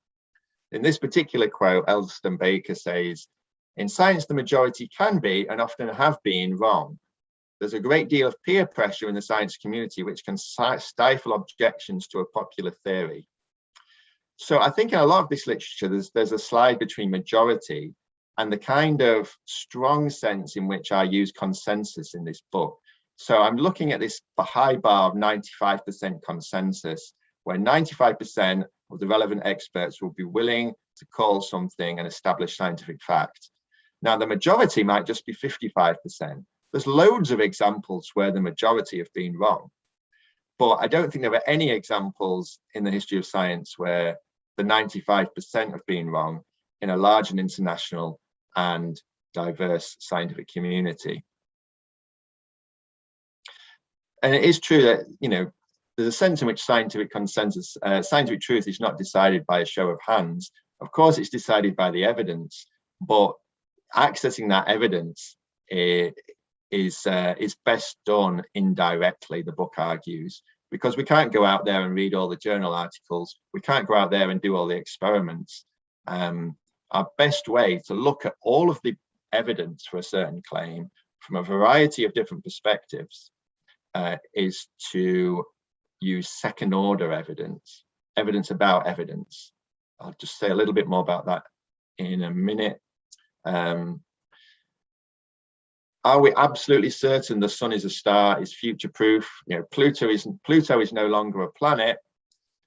In this particular quote, Elston Baker says, "In science, the majority can be and often have been wrong. There's a great deal of peer pressure in the science community which can stifle objections to a popular theory." So I think in a lot of this literature, there's a slide between majority and the kind of strong sense in which I use consensus in this book. So I'm looking at this high bar of 95% consensus, where 95% of the relevant experts will be willing to call something an established scientific fact. Now, the majority might just be 55%. There's loads of examples where the majority have been wrong, but I don't think there are any examples in the history of science where the 95% have been wrong in a large and international and diverse scientific community. And it is true that, there's a sense in which scientific consensus, scientific truth is not decided by a show of hands. Of course, it's decided by the evidence, but accessing that evidence is best done indirectly, the book argues, because we can't go out there and read all the journal articles. We can't go out there and do all the experiments. Our best way to look at all of the evidence for a certain claim from a variety of different perspectives is to use second order evidence about evidence. I'll just say a little bit more about that in a minute. Are we absolutely certain the sun is a star, is future proof? Pluto is no longer a planet.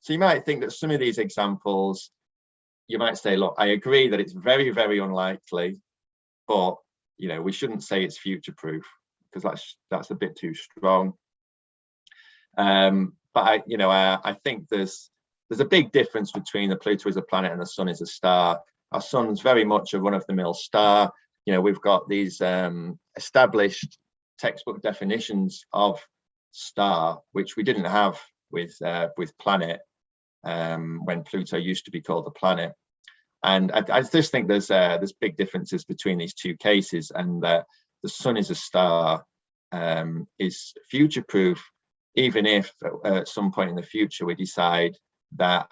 So you might think that some of these examples, you might say, look, I agree that it's very, very unlikely, but we shouldn't say it's future proof because that's a bit too strong. But I think there's a big difference between the Pluto is a planet and the sun is a star. Our sun's very much a run-of-the-mill star. We've got these established textbook definitions of star, which we didn't have with planet when Pluto used to be called a planet. And I just think there's big differences between these two cases, and that the sun is a star is future-proof, even if at some point in the future we decide that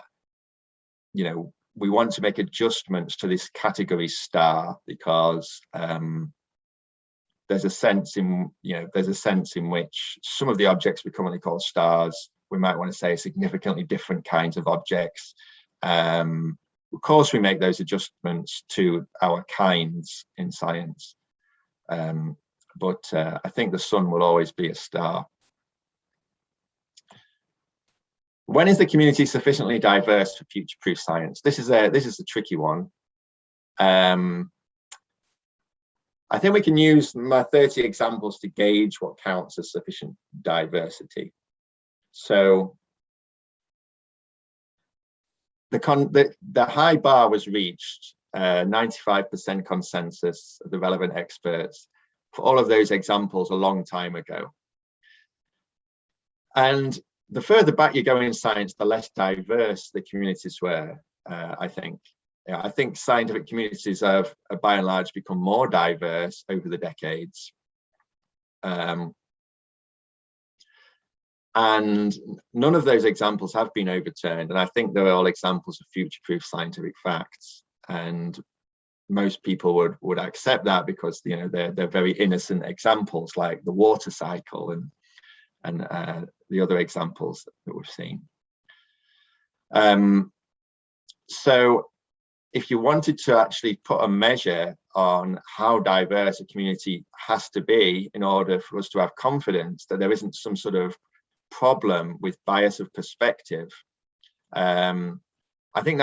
we want to make adjustments to this category star because there's a sense in which some of the objects we commonly call stars, we might want to say, are significantly different kinds of objects. Of course, we make those adjustments to our kinds in science, but I think the sun will always be a star. When is the community sufficiently diverse for future-proof science? This is a tricky one. I think we can use my 30 examples to gauge what counts as sufficient diversity. So the high bar was reached, 95% consensus of the relevant experts for all of those examples a long time ago. And the further back you go in science, the less diverse the communities were, I think. I think scientific communities have, by and large, become more diverse over the decades. And none of those examples have been overturned. And I think they're all examples of future-proof scientific facts. And most people would accept that because they're very innocent examples, like the water cycle and the other examples that we've seen. So if you wanted to actually put a measure on how diverse a community has to be in order for us to have confidence that there isn't some sort of problem with bias of perspective, I think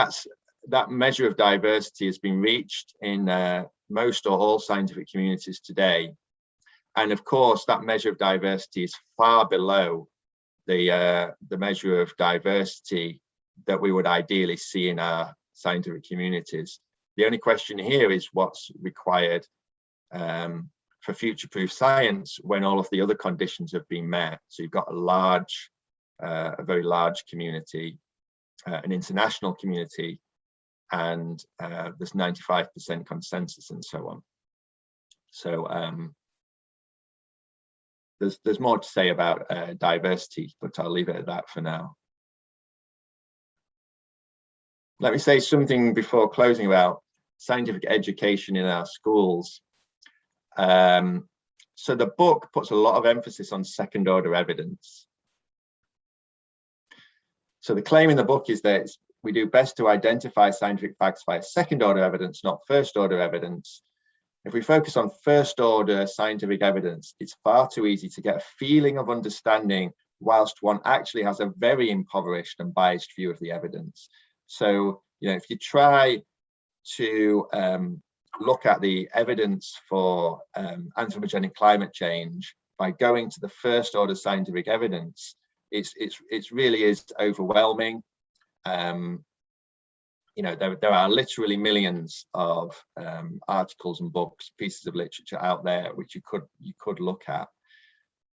that measure of diversity has been reached in most or all scientific communities today. And of course, that measure of diversity is far below the measure of diversity that we would ideally see in our scientific communities. The only question here is what's required for future-proof science when all of the other conditions have been met. So you've got a very large community, an international community, and there's 95% consensus and so on. So there's more to say about diversity, but I'll leave it at that for now. Let me say something before closing about scientific education in our schools. So the book puts a lot of emphasis on second order evidence. So the claim in the book is that we do best to identify scientific facts via second order evidence, not first order evidence. If we focus on first order scientific evidence, it's far too easy to get a feeling of understanding whilst one actually has a very impoverished and biased view of the evidence. So, if you try to look at the evidence for anthropogenic climate change by going to the first order scientific evidence, it really is overwhelming. There are literally millions of articles and books, pieces of literature out there which you could look at.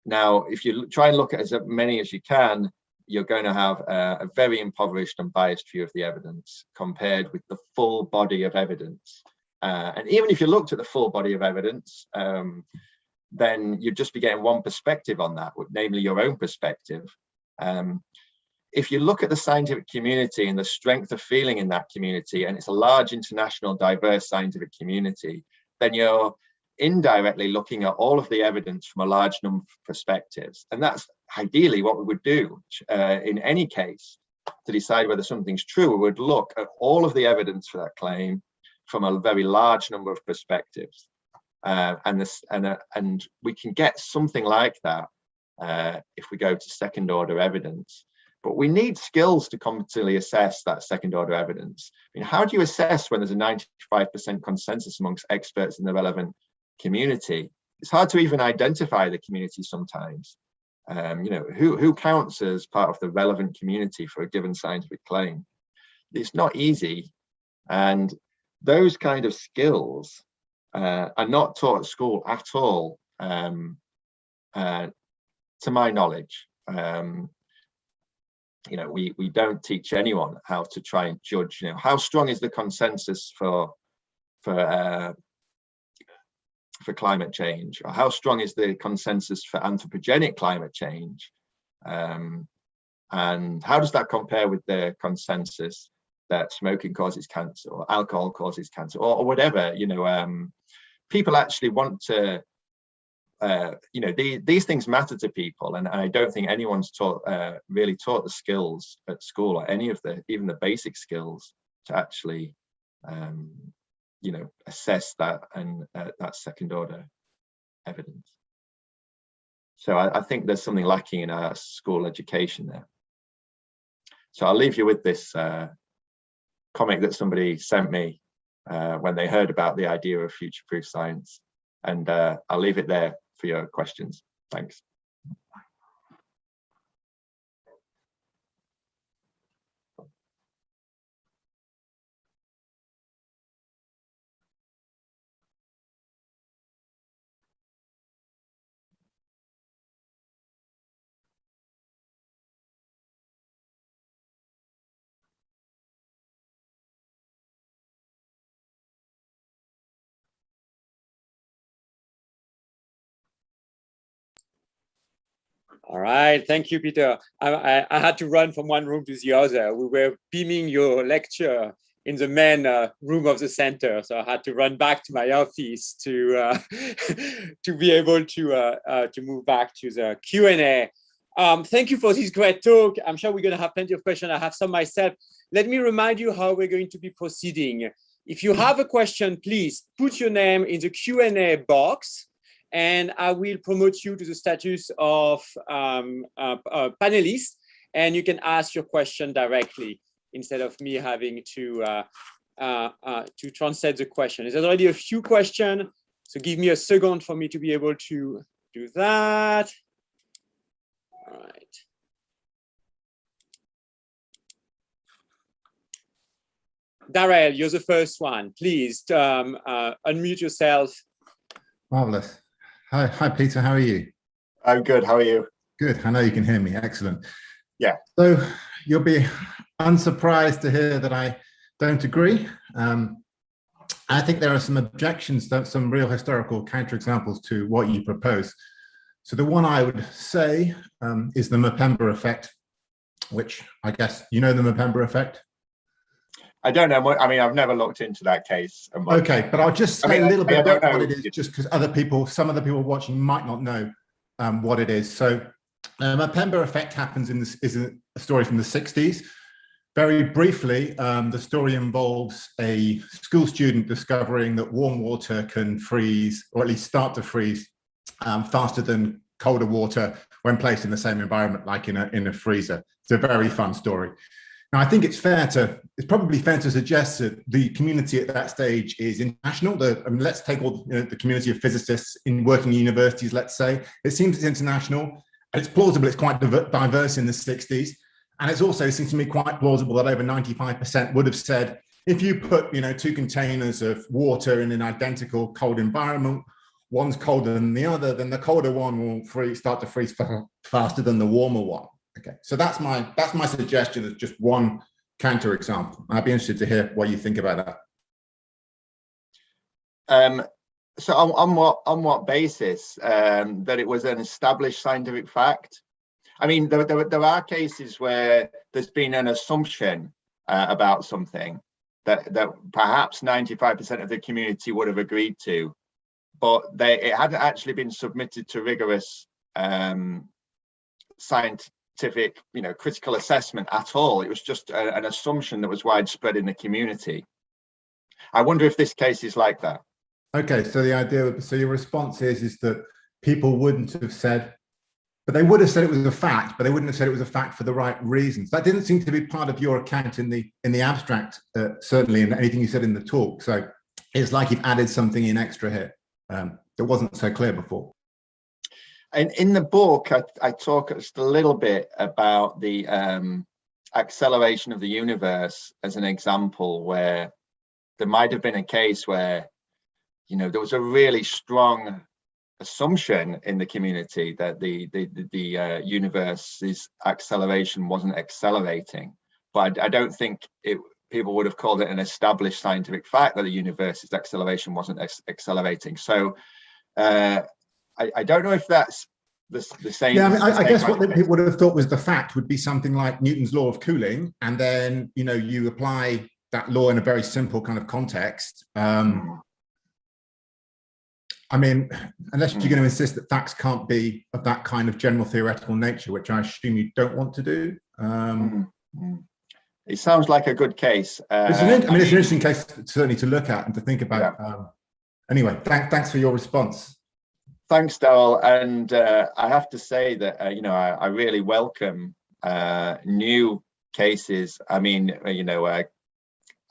Now, if you try and look at as many as you can, you're going to have a very impoverished and biased view of the evidence compared with the full body of evidence. And even if you looked at the full body of evidence, then you'd just be getting one perspective on that, namely your own perspective. If you look at the scientific community and the strength of feeling in that community, and it's a large international diverse scientific community, then you're indirectly looking at all of the evidence from a large number of perspectives. And that's ideally what we would do in any case to decide whether something's true. We would look at all of the evidence for that claim from a very large number of perspectives. And we can get something like that if we go to second order evidence. But we need skills to competently assess that second order evidence. I mean, how do you assess when there's a 95% consensus amongst experts in the relevant community? It's hard to even identify the community sometimes. Who counts as part of the relevant community for a given scientific claim? It's not easy. And those kind of skills are not taught at school at all, to my knowledge. We don't teach anyone how to try and judge, how strong is the consensus for climate change, or how strong is the consensus for anthropogenic climate change, and how does that compare with the consensus that smoking causes cancer or alcohol causes cancer or whatever. People actually want to these things matter to people, and I don't think anyone's really taught the skills at school, or any of even the basic skills to actually assess that and that second order evidence. So I think there's something lacking in our school education there. So I'll leave you with this comic that somebody sent me when they heard about the idea of future-proof science, and I'll leave it there for your questions. Thanks. All right, thank you, Peter. I had to run from one room to the other. We were beaming your lecture in the main room of the center, so I had to run back to my office to to be able to move back to the Q&A. Thank you for this great talk. I'm sure we're going to have plenty of questions. I have some myself. Let me remind you how we're going to be proceeding. If you have a question, please put your name in the Q&A box, and I will promote you to the status of panelist, and you can ask your question directly instead of me having to translate the question. There's already a few questions, so give me a second for me to be able to do that. All right. Darrell, you're the first one. Please unmute yourself. Marvelous. Hi, Peter. How are you? I'm good. How are you? Good. I know you can hear me. Excellent. Yeah. So you'll be unsurprised to hear that I don't agree. I think there are some objections, some real historical counterexamples to what you propose. So the one I would say is the Mpemba effect, which I guess you know the Mpemba effect. I don't know. I mean, I've never looked into that case. Okay, but I'll just say a little bit about what it is, know. just because some other people watching might not know what it is. So Mpemba effect happens is a story from the 60s. Very briefly, the story involves a school student discovering that warm water can freeze, or at least start to freeze, faster than colder water when placed in the same environment, like in a freezer. It's a very fun story. Now, I think it's probably fair to suggest that the community at that stage is international. Let's take all the community of physicists in working universities, let's say. It seems it's international, and it's plausible it's quite diverse in the 60s. And it's also seems to me quite plausible that over 95% would have said, if you put two containers of water in an identical cold environment, one's colder than the other, then the colder one will start to freeze faster than the warmer one. Okay, so that's my suggestion as just one counterexample. I'd be interested to hear what you think about that. So on what basis that it was an established scientific fact? I mean, there are cases where there's been an assumption about something that perhaps 95% of the community would have agreed to, but it hadn't actually been submitted to rigorous scientific, critical assessment at all. It was just an assumption that was widespread in the community. I wonder if this case is like that. Okay, so your response is that people wouldn't have said, but they would have said it was a fact, but they wouldn't have said it was a fact for the right reasons. That didn't seem to be part of your account in the abstract, certainly, and anything you said in the talk. So it's like you've added something in extra here that wasn't so clear before. And in the book, I talk just a little bit about the acceleration of the universe as an example where there might have been a case where, there was a really strong assumption in the community that the universe's acceleration wasn't accelerating, but I don't think people would have called it an established scientific fact that the universe's acceleration wasn't accelerating. So I don't know if that's the same. Yeah, I guess what people would have thought was the fact would be something like Newton's law of cooling, and then you apply that law in a very simple kind of context. I mean, unless you're going to insist that facts can't be of that kind of general theoretical nature, which I assume you don't want to do. It sounds like a good case. It's an interesting case certainly to look at and to think about. Yeah. Anyway, thanks for your response. Thanks, Darrell. And I have to say that I really welcome new cases. I mean,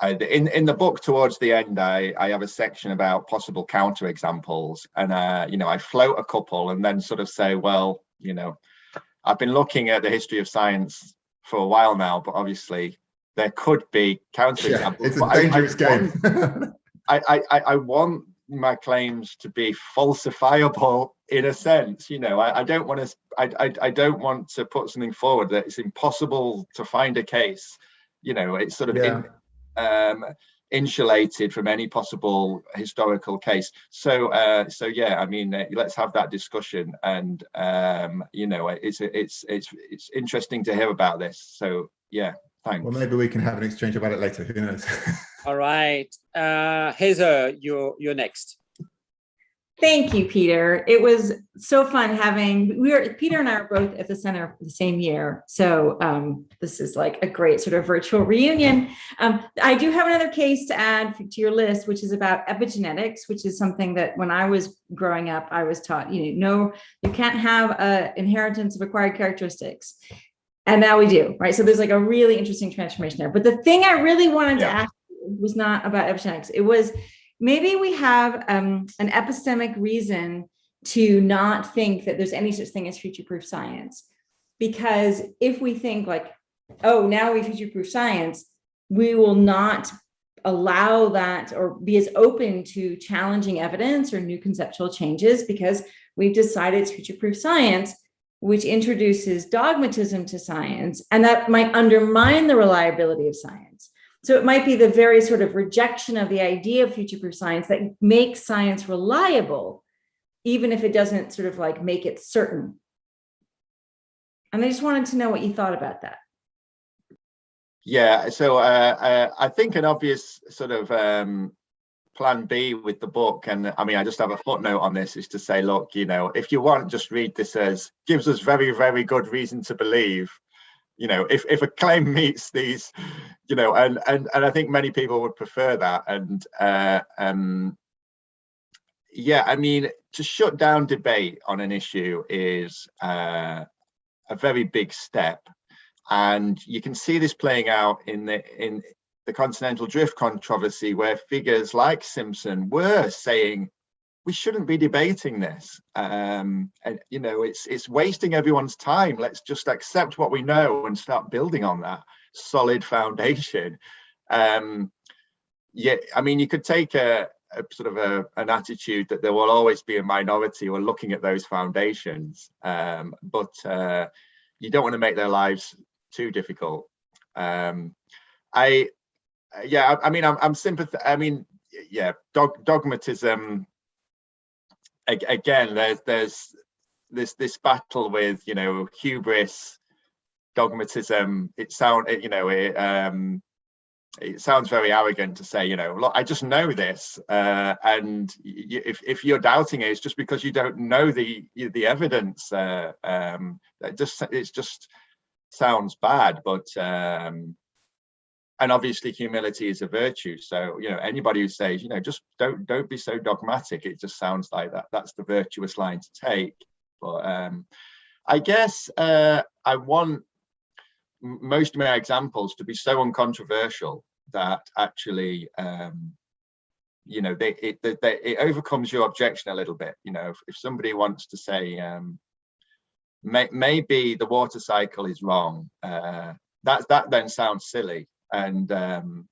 in the book towards the end, I have a section about possible counterexamples, and I float a couple and then sort of say, well, I've been looking at the history of science for a while now, but obviously there could be counterexamples. Yeah, it's a dangerous game. I want my claims to be falsifiable in a sense. I don't want to put something forward that it's impossible to find a case. It's sort of insulated from any possible historical case. So yeah, I mean, let's have that discussion, and it's interesting to hear about this. So yeah, thanks. Well, maybe we can have an exchange about it later. Who knows? All right, Heather, you're next. Thank you, Peter. It was so fun Peter and I are both at the center the same year. So this is like a great sort of virtual reunion. I do have another case to add to your list, which is about epigenetics, which is something that when I was growing up, I was taught, you can't have an inheritance of acquired characteristics. And now we do, right? So there's like a really interesting transformation there. But the thing I really wanted to ask was not about epigenetics. It was, maybe we have an epistemic reason to not think that there's any such thing as future-proof science. Because if we think like, oh, now we future-proof science, we will not allow that or be as open to challenging evidence or new conceptual changes because we've decided it's future-proof science, which introduces dogmatism to science, and that might undermine the reliability of science. So it might be the very sort of rejection of the idea of future-proof science that makes science reliable, even if it doesn't sort of like make it certain. And I just wanted to know what you thought about that. Yeah, so I think an obvious sort of plan B with the book, and I mean, I just have a footnote on this, is to say, look, if you want, just read this as gives us very, very good reason to believe. If a claim meets these, and I think many people would prefer that. And I mean, to shut down debate on an issue is a very big step. And you can see this playing out in the continental drift controversy, where figures like Simpson were saying, we shouldn't be debating this. And it's wasting everyone's time. Let's just accept what we know and start building on that solid foundation. I mean, you could take a sort of an attitude that there will always be a minority who are looking at those foundations, but you don't want to make their lives too difficult. I'm sympathetic. I mean, dogmatism. Again, there's this battle with hubris, dogmatism. It sounds very arrogant to say, look, I just know this, and if you're doubting it, it's just because you don't know the evidence. It just sounds bad, but and obviously humility is a virtue. So anybody who says just don't be so dogmatic, it just sounds like that's the virtuous line to take. But I guess I want most of my examples to be so uncontroversial that actually it overcomes your objection a little bit. If somebody wants to say maybe the water cycle is wrong, that then sounds silly. And and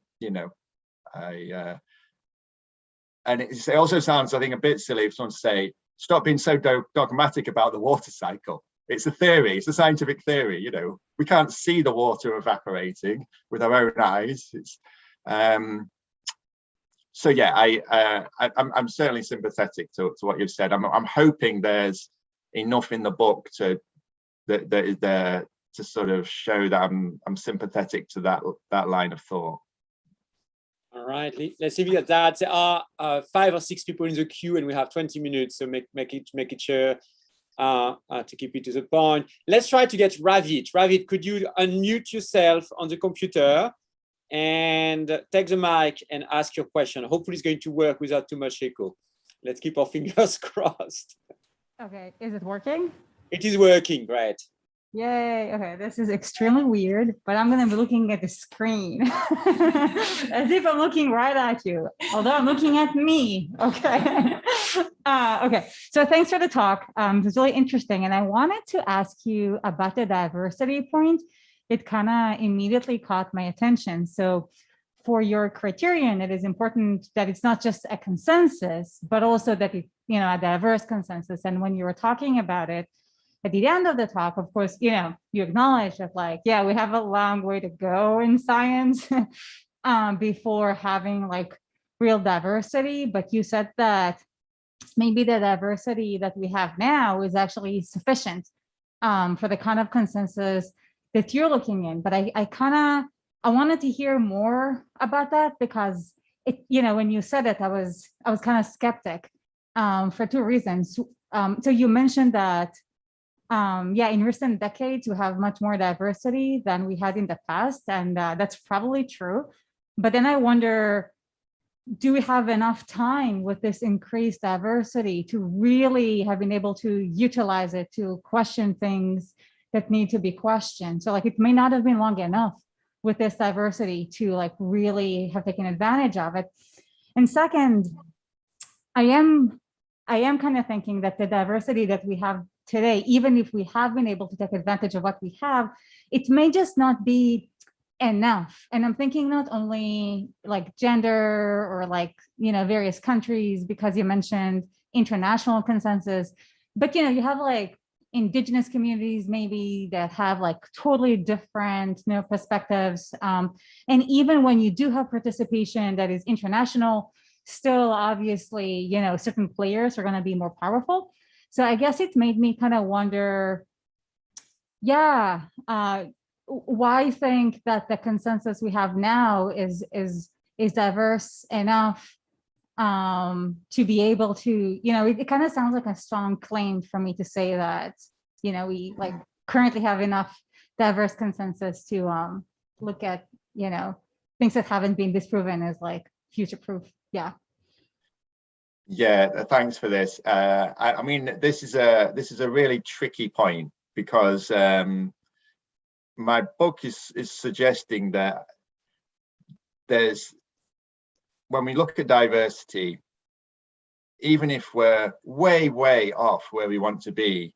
it also sounds, I think, a bit silly if someone say, stop being so dogmatic about the water cycle. It's a theory, it's a scientific theory. We can't see the water evaporating with our own eyes. It's I'm certainly sympathetic to what you've said. I'm hoping there's enough in the book to sort of show that I'm sympathetic to that line of thought. All right, let's leave it at that. There are 5 or 6 people in the queue, and we have 20 minutes, so make it sure to keep it to the point. Let's try to get Ravid. Ravid, could you unmute yourself on the computer and take the mic and ask your question? Hopefully, it's going to work without too much echo. Let's keep our fingers crossed. Okay, is it working? It is working, great. Yay, okay, this is extremely weird, but I'm gonna be looking at the screen as if I'm looking right at you, although I'm looking at me, okay? Okay, so thanks for the talk. It was really interesting, and I wanted to ask you about the diversity point. It kind of immediately caught my attention. So for your criterion, it is important that it's not just a consensus, but also that it's, a diverse consensus. And when you were talking about it, at the end of the talk, of course, you acknowledge that we have a long way to go in science before having real diversity. But you said that maybe the diversity that we have now is actually sufficient for the kind of consensus that you're looking in. But I wanted to hear more about that, because when you said it, I was kind of skeptic for two reasons. So you mentioned that, yeah, in recent decades, we have much more diversity than we had in the past, and that's probably true. But then I wonder, do we have enough time with this increased diversity to really have been able to utilize it to question things that need to be questioned? So like, it may not have been long enough with this diversity to like really have taken advantage of it. And second, I am kind of thinking that the diversity that we have today, even if we have been able to take advantage of what we have, it may just not be enough. And I'm thinking not only like gender or like, you know, various countries, because you mentioned international consensus, but, you know, you have like indigenous communities maybe that have like totally different, you know, perspectives. And even when you do have participation that is international, still obviously, you know, certain players are going to be more powerful. So I guess it made me kind of wonder, yeah, why think that the consensus we have now is diverse enough to be able to, you know, it kind of sounds like a strong claim for me to say that, you know, we like currently have enough diverse consensus to look at, you know, things that haven't been disproven as like future proof. Yeah. Yeah, thanks for this. I mean, this is a really tricky point, because my book is suggesting that when we look at diversity, even if we're way off where we want to be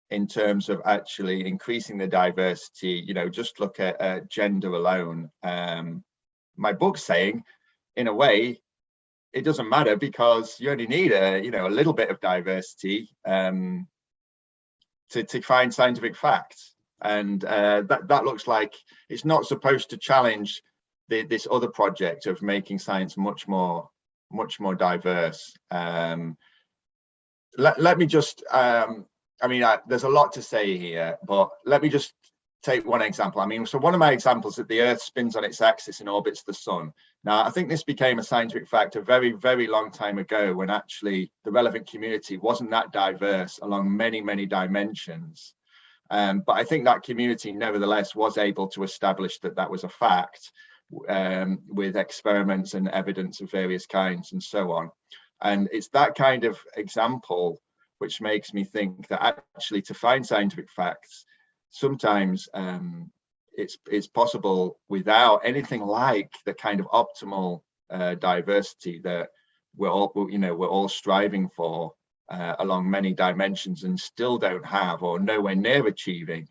in terms of actually increasing the diversity, you know, just look at gender alone. My book's saying, in a way, it doesn't matter, because you only need a little bit of diversity to find scientific facts. And that looks like it's not supposed to challenge this other project of making science much more diverse. Let me just, I mean, there's a lot to say here, but let me just take one example. I mean, so one of my examples that the Earth spins on its axis and orbits the sun. Now, I think this became a scientific fact a very long time ago, when actually the relevant community wasn't that diverse along many dimensions. But I think that community nevertheless was able to establish that that was a fact, with experiments and evidence of various kinds and so on. And it's that kind of example which makes me think that actually to find scientific facts, sometimes it's possible without anything like the kind of optimal diversity that we're all striving for along many dimensions, and still don't have, or nowhere near achieving.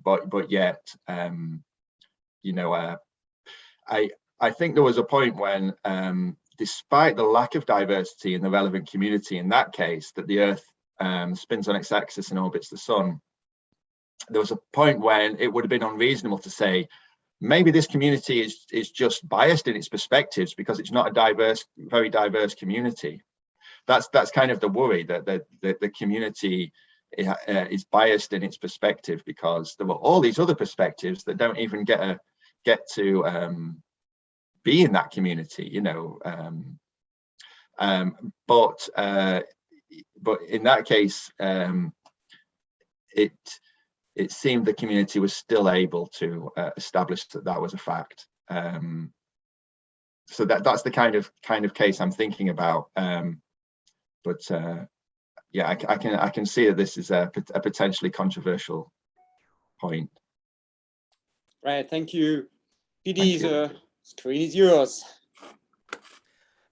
But yet, you know, I think there was a point when, despite the lack of diversity in the relevant community, in that case, that the Earth spins on its axis and orbits the sun, there was a point when it would have been unreasonable to say, maybe this community is just biased in its perspectives because it's not a very diverse community. That's kind of the worry, that the community is biased in its perspective because there were all these other perspectives that don't even get to be in that community, you know. But in that case, it seemed the community was still able to establish that that was a fact. So that's the kind of case I'm thinking about. But yeah, I can see that this is a potentially controversial point. Right, thank you. PD, the screen is yours.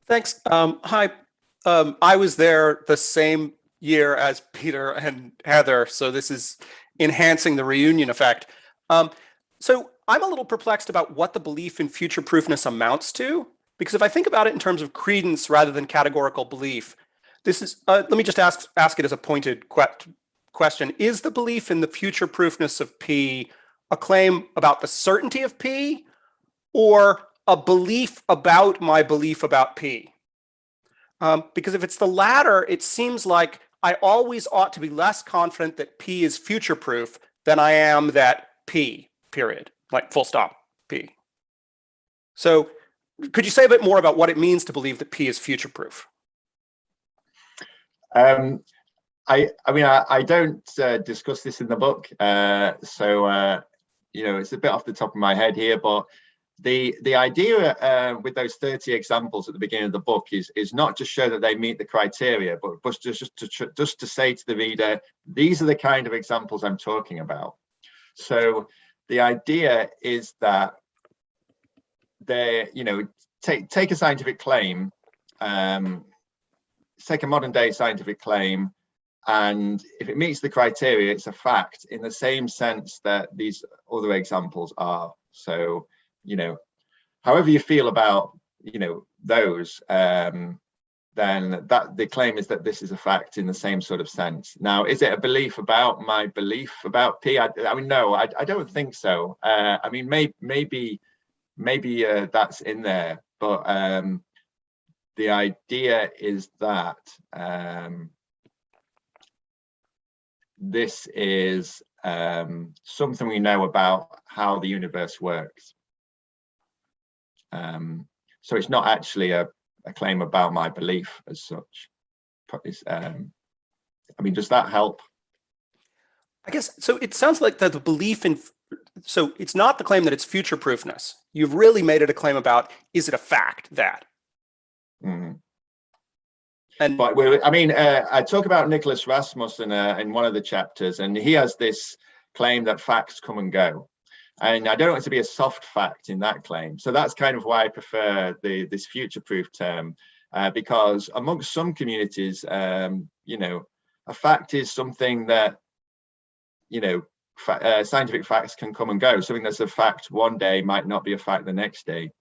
Thanks. Hi, I was there the same year as Peter and Heather, so this is enhancing the reunion effect. So I'm a little perplexed about what the belief in future proofness amounts to, because if I think about it in terms of credence rather than categorical belief, this is, let me just ask it as a pointed question. Is the belief in the future proofness of P a claim about the certainty of P, or a belief about my belief about P? Because if it's the latter, it seems like I always ought to be less confident that P is future proof than I am that P, period, like full stop, P. So could you say a bit more about what it means to believe that P is future proof? mean, I don't discuss this in the book, so you know, it's a bit off the top of my head here, but the idea with those 30 examples at the beginning of the book is not to show that they meet the criteria, but just to say to the reader, these are the kind of examples I'm talking about. So the idea is that they, you know, take a scientific claim, take a modern day scientific claim, and if it meets the criteria, it's a fact in the same sense that these other examples are. So, you know, however you feel about, you know, those, then that the claim is that this is a fact in the same sort of sense. Now, is it a belief about my belief about P? I mean, no, I don't think so. I mean, maybe that's in there, but the idea is that this is something we know about how the universe works. So it's not actually a claim about my belief as such. I mean, does that help? I guess so. It sounds like that the belief in, so it's not the claim that it's future proofness. You've really made it a claim about, is it a fact that? Mm-hmm. And but I mean, I talk about Nicholas Rasmussen in one of the chapters, and he has this claim that facts come and go. And I don't want it to be a soft fact in that claim. So that's kind of why I prefer this future-proof term, because amongst some communities, you know, a fact is something that, you know, scientific facts can come and go. Something that's a fact one day might not be a fact the next day.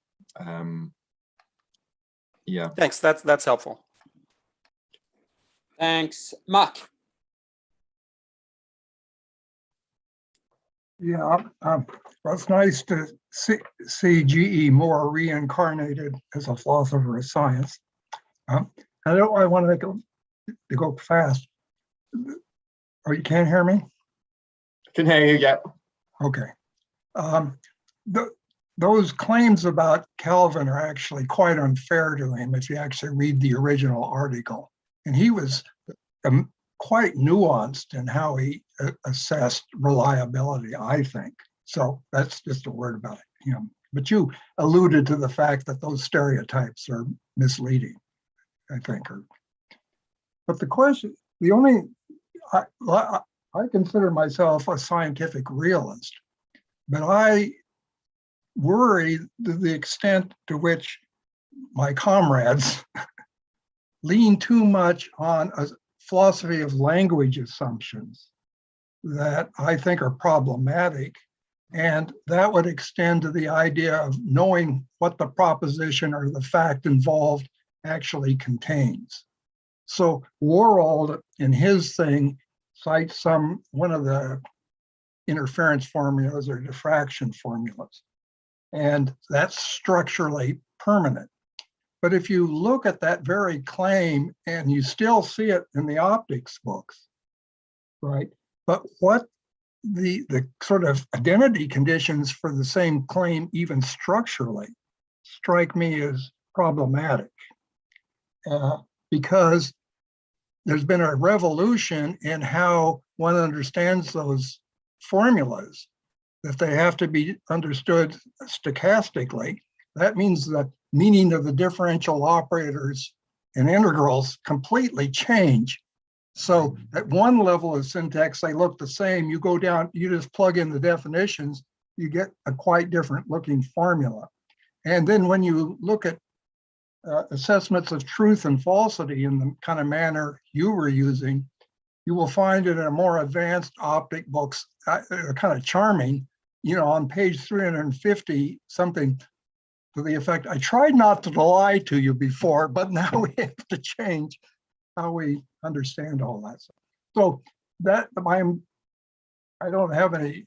Yeah. thanks. That's helpful. Thanks, Mark. Yeah, well, it's nice to see G.E. Moore reincarnated as a philosopher of science. I want to go fast. Oh, you can't hear me? I can hear you, yeah. Okay. Those claims about Calvin are actually quite unfair to him if you actually read the original article. And he was quite nuanced in how he assessed reliability, I think. So that's just a word about him. But you alluded to the fact that those stereotypes are misleading, I think. But the question, I consider myself a scientific realist, but I worry to the extent to which my comrades lean too much on a philosophy of language assumptions that I think are problematic. And that would extend to the idea of knowing what the proposition or the fact involved actually contains. So Worrall, in his thing, cites one of the interference formulas or diffraction formulas. And that's structurally permanent. But if you look at that very claim, and you still see it in the optics books, right? But what the sort of identity conditions for the same claim, even structurally, strike me as problematic, because there's been a revolution in how one understands those formulas, that they have to be understood stochastically. That means the meaning of the differential operators and integrals completely change. So at one level of syntax, they look the same. You go down, you just plug in the definitions, you get a quite different looking formula. And then when you look at assessments of truth and falsity in the kind of manner you were using, you will find it in a more advanced optic books, kind of charming, you know, on page 350, something to the effect, I tried not to lie to you before, but now we have to change how we understand all that stuff. So that I don't have any,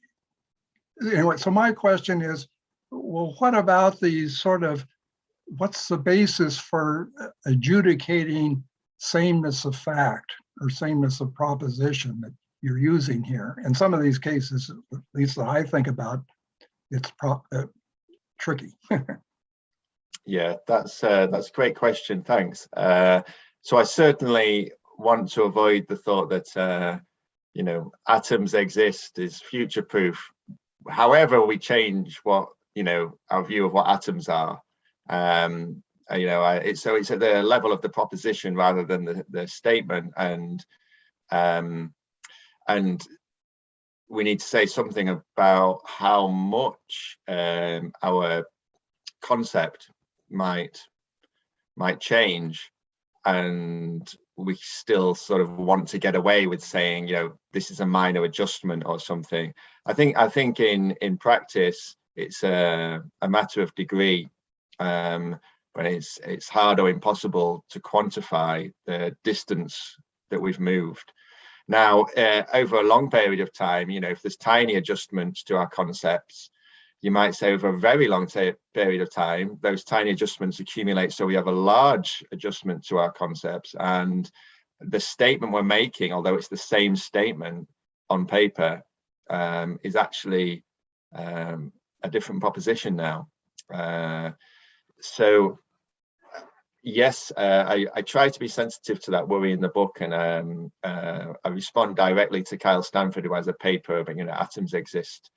anyway, so my question is, well, what about these sort of, what's the basis for adjudicating sameness of fact or sameness of proposition that you're using here? In some of these cases, at least that I think about, it's tricky. Yeah, that's a great question. Thanks. So I certainly want to avoid the thought that you know, atoms exist is future proof. However we change what, you know, our view of what atoms are, you know, it's at the level of the proposition rather than the statement, and we need to say something about how much our concept might change, and we still sort of want to get away with saying, you know, this is a minor adjustment or something. I think in practice it's a matter of degree, but it's hard or impossible to quantify the distance that we've moved. Now, over a long period of time, you know, if there's tiny adjustments to our concepts, you might say over a very long period of time, those tiny adjustments accumulate, so we have a large adjustment to our concepts, and the statement we're making, although it's the same statement on paper, is actually a different proposition now. So yes, I try to be sensitive to that worry in the book, and I respond directly to Kyle Stanford, who has a paper, you know, atoms exist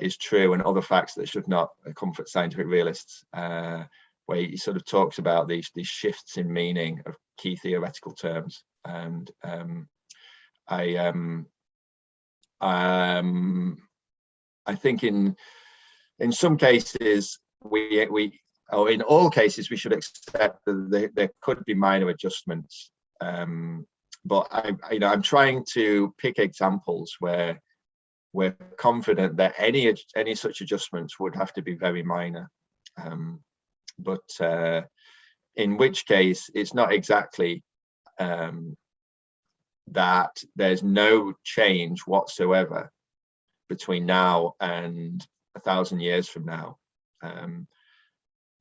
is true, and other facts that should not comfort scientific realists, where he sort of talks about these shifts in meaning of key theoretical terms. And I think in some cases or in all cases we should accept that there could be minor adjustments, but I'm trying to pick examples where we're confident that any such adjustments would have to be very minor, but in which case it's not exactly that there's no change whatsoever between now and 1,000 years from now,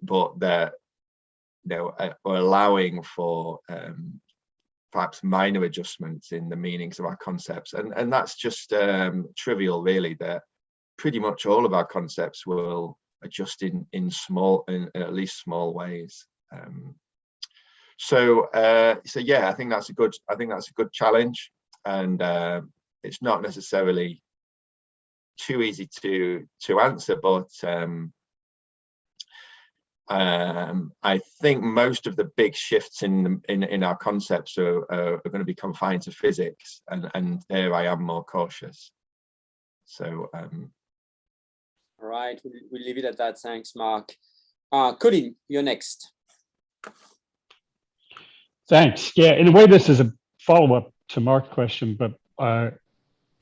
but that, you know, we're allowing for perhaps minor adjustments in the meanings of our concepts, and that's just trivial, really, that pretty much all of our concepts will adjust in at least small ways. So yeah, I think that's a good challenge, and it's not necessarily too easy to answer, but I think most of the big shifts in our concepts are going to be confined to physics, and there I am more cautious. So all right, we'll leave it at that. Thanks, Mark. Colin, you're next. Thanks. Yeah, in a way, this is a follow-up to Mark's question, but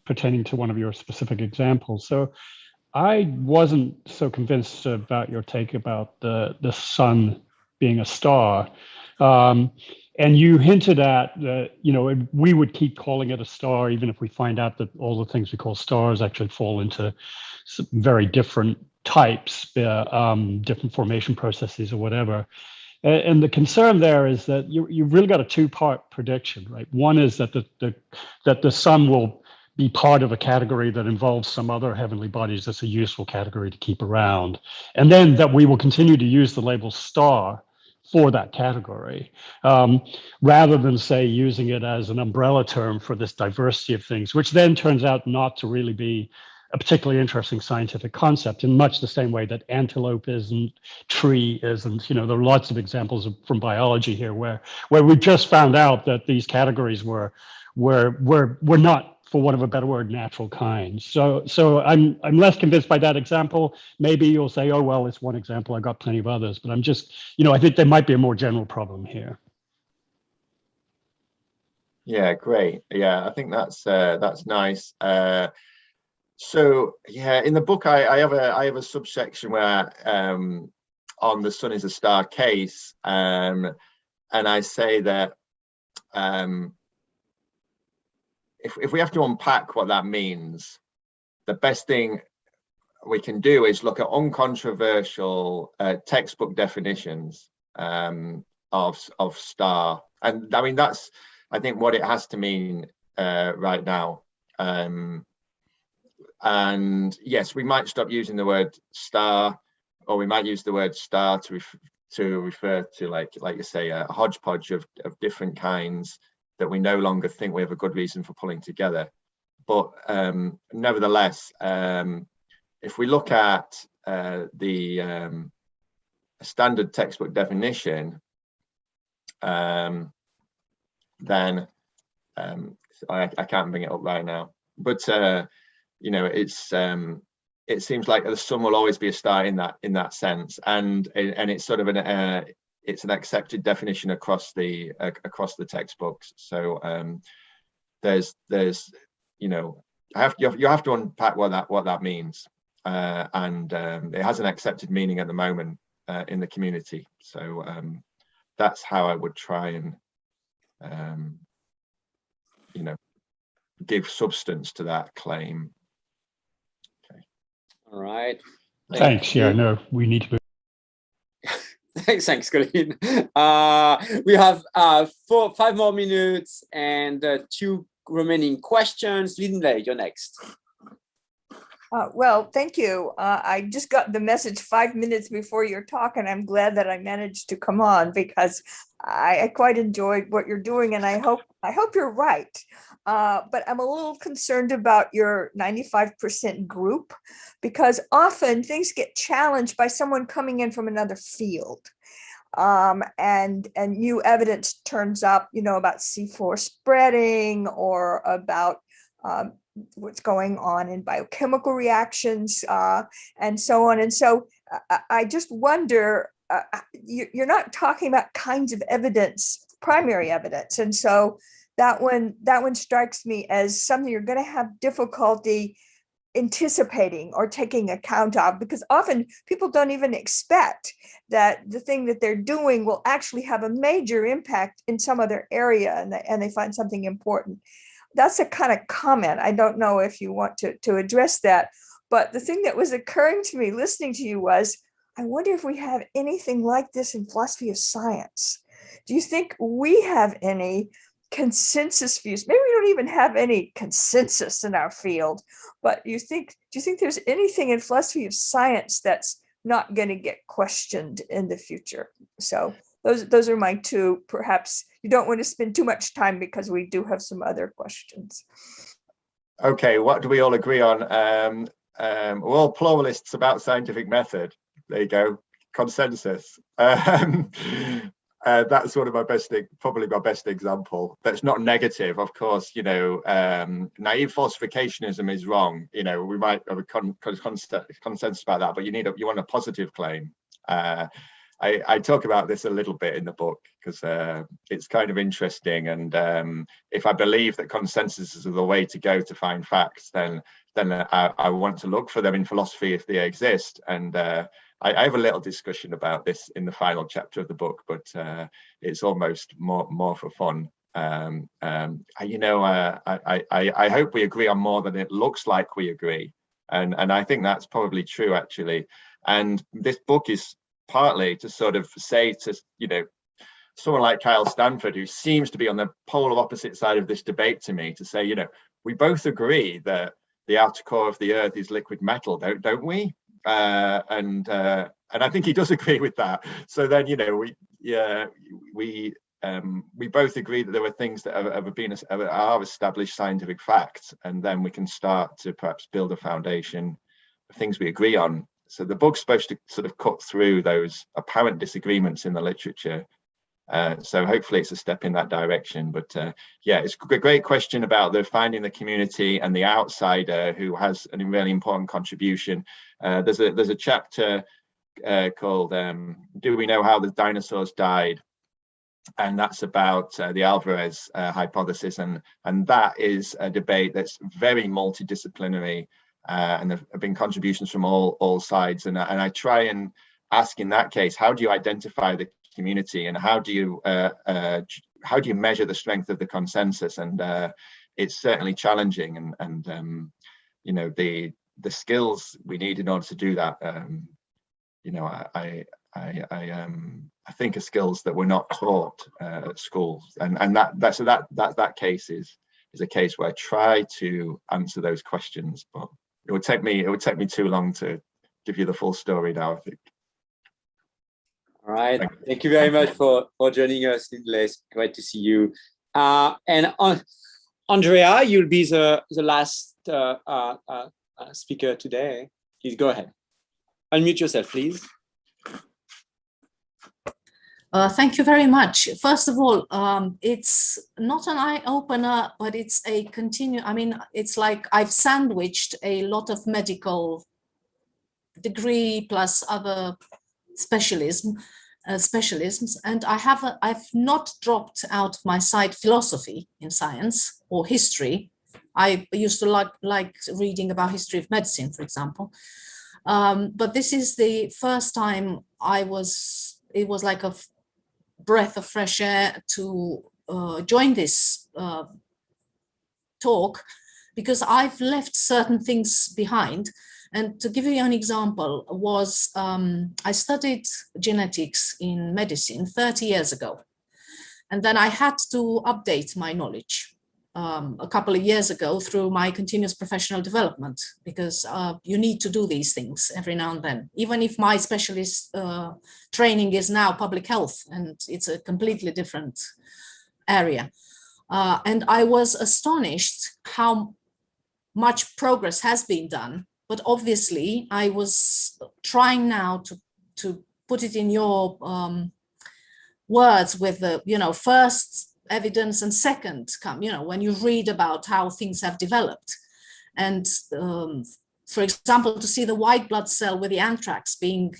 pertaining to one of your specific examples. So I wasn't so convinced about your take about the sun being a star. And you hinted at that, you know, we would keep calling it a star, even if we find out that all the things we call stars actually fall into some very different types, different formation processes or whatever. And the concern there is that you've really got a two-part prediction, right? One is that the sun will be part of a category that involves some other heavenly bodies that's a useful category to keep around. And then that we will continue to use the label star for that category, rather than, say, using it as an umbrella term for this diversity of things, which then turns out not to really be a particularly interesting scientific concept, in much the same way that antelope isn't, tree isn't. You know, there are lots of examples from biology here where we just found out that these categories were not, for want of a better word, natural kinds. So I'm less convinced by that example. Maybe you'll say, oh, well, it's one example, I got plenty of others, but I'm just, you know, I think there might be a more general problem here. Yeah, great. Yeah, I think that's nice. So yeah, in the book, I have a subsection where on the sun is a star case, and I say that if we have to unpack what that means, the best thing we can do is look at uncontroversial textbook definitions of star, and I mean that's, I think, what it has to mean right now. And yes, we might stop using the word star, or we might use the word star to refer to, like you say, a hodgepodge of different kinds that we no longer think we have a good reason for pulling together. But nevertheless, if we look at the standard textbook definition, then I can't bring it up right now, but you know, it seems like the sum will always be a start in that sense, and it's sort of it's an accepted definition across the textbooks. So there's you know, you have to unpack what that means, and it has an accepted meaning at the moment in the community. So that's how I would try and you know, give substance to that claim. Okay. All right. Thanks. Yeah, no, we need to. Thanks, Colin. We have 5 more minutes and 2 remaining questions. Lindley, you're next. Well, thank you. I just got the message 5 minutes before your talk, and I'm glad that I managed to come on because I quite enjoyed what you're doing, and I hope you're right. But I'm a little concerned about your 95% group, because often things get challenged by someone coming in from another field. And new evidence turns up, you know, about seafloor spreading or about what's going on in biochemical reactions and so on. And so I just wonder, you're not talking about kinds of evidence, primary evidence. And so that one strikes me as something you're going to have difficulty anticipating or taking account of, because often people don't even expect that the thing that they're doing will actually have a major impact in some other area, and they find something important. That's a kind of comment. I don't know if you want to address that, but the thing that was occurring to me listening to you was, I wonder if we have anything like this in philosophy of science. Do you think we have any consensus views? Maybe we don't even have any consensus in our field, but do you think there's anything in philosophy of science that's not going to get questioned in the future? So those are my 2. Perhaps you don't want to spend too much time because we do have some other questions. Okay, what do we all agree on? We're all pluralists about scientific method. There you go, consensus. That's one of my best, probably my best example. That's not negative, of course. You know, naive falsificationism is wrong. You know, we might have a consensus about that, but you want a positive claim. I talk about this a little bit in the book because it's kind of interesting. And if I believe that consensus is the way to go to find facts, then I want to look for them in philosophy if they exist. And I have a little discussion about this in the final chapter of the book, but it's almost more for fun. You know, I hope we agree on more than it looks like we agree. And I think that's probably true, actually. And this book is partly to sort of say to, you know, someone like Kyle Stanford, who seems to be on the polar opposite side of this debate to me, to say, you know, we both agree that the outer core of the Earth is liquid metal, don't we? And I think he does agree with that. So then, you know, we both agree that there are things that are established scientific facts, and then we can start to perhaps build a foundation of things we agree on. So the book's supposed to sort of cut through those apparent disagreements in the literature. So hopefully it's a step in that direction. But yeah, it's a great question about finding the community and the outsider who has a really important contribution. There's a chapter called "Do We Know How the Dinosaurs Died?" And that's about the Alvarez hypothesis, and that is a debate that's very multidisciplinary. And there have been contributions from all sides, and I try and ask in that case, how do you identify the community, and how do you measure the strength of the consensus? And it's certainly challenging, and you know, the skills we need in order to do that, you know, I think are skills that we're not taught at schools, and that case is a case where I try to answer those questions, but it would take me too long to give you the full story now, I think. All right. Thank you very much for joining us, Lindley. It's great to see you. And Andrea, you'll be the last speaker today. Please go ahead. Unmute yourself, please. Thank you very much. First of all, it's not an eye-opener, but it's a I mean, it's like I've sandwiched a lot of medical degree plus other specialisms, and I've not dropped out of my side philosophy in science or history. I used to like reading about history of medicine, for example. But this is the first time it was like a breath of fresh air to join this talk, because I've left certain things behind. And to give you an example was, I studied genetics in medicine 30 years ago. And then I had to update my knowledge a couple of years ago through my continuous professional development, because you need to do these things every now and then, even if my specialist training is now public health and it's a completely different area. And I was astonished how much progress has been done. But obviously, I was trying now to put it in your words with the, first evidence and second come, when you read about how things have developed. And for example, to see the white blood cell with the anthrax being,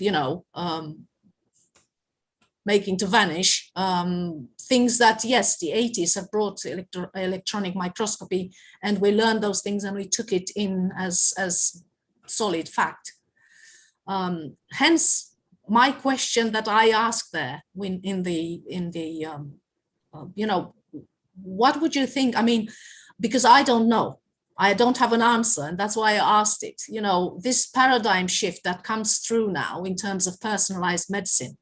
making to vanish, things that, yes, the 80s have brought electronic microscopy, and we learned those things and we took it in as solid fact. Hence, my question that I asked there what would you think? I mean, because I don't know, I don't have an answer, and that's why I asked it. This paradigm shift that comes through now in terms of personalized medicine,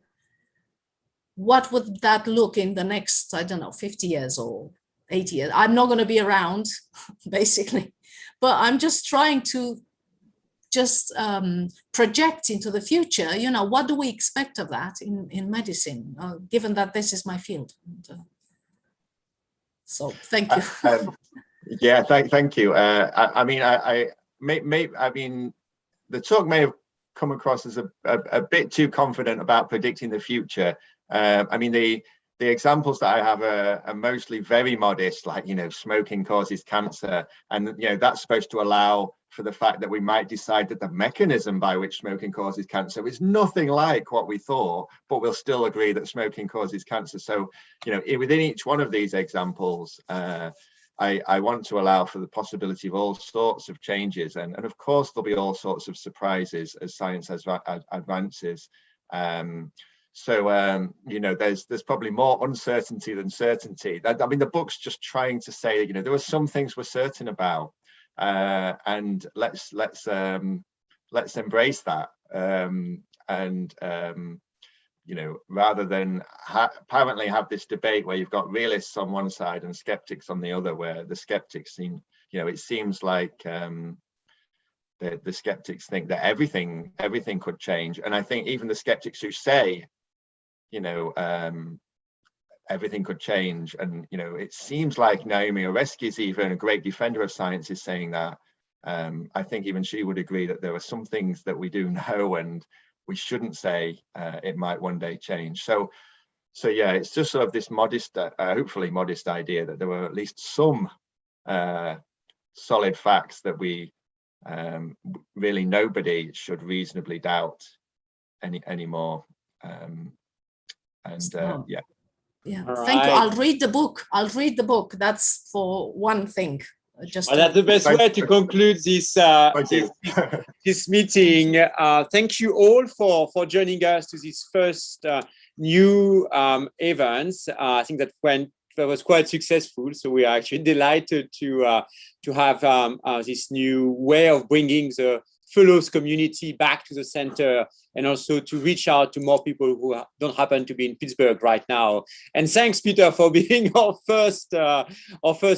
what would that look in the next, 50 years or 80 years? I'm not going to be around, basically, but I'm just trying to project into the future. What do we expect of that in medicine, given that this is my field? So thank you. Yeah, thank you. I mean, the talk may have come across as a bit too confident about predicting the future. I mean, the examples that I have are mostly very modest, like, smoking causes cancer. And, that's supposed to allow for the fact that we might decide that the mechanism by which smoking causes cancer is nothing like what we thought, but we'll still agree that smoking causes cancer. So, within each one of these examples, I want to allow for the possibility of all sorts of changes. And of course, there'll be all sorts of surprises as science advances. So, there's probably more uncertainty than certainty. I mean, the book's just trying to say, there are some things we're certain about, and let's embrace that. Rather than apparently have this debate where you've got realists on one side and skeptics on the other, where the skeptics seem, it seems like the skeptics think that everything could change. And I think even the skeptics who say, everything could change, and it seems like Naomi Oreskes is even a great defender of science is saying that. I think even she would agree that there are some things that we do know and we shouldn't say it might one day change. So yeah, it's just sort of this modest, hopefully modest idea that there were at least some solid facts that we really nobody should reasonably doubt anymore. Yeah. Thank you. I'll read the book. That's for one thing. That's the best way to conclude this this meeting. Thank you all for joining us to this first new events. I think that was quite successful. So we are actually delighted to have this new way of bringing the fellows community back to the center and also to reach out to more people who don't happen to be in Pittsburgh right now. And thanks, Peter, for being our first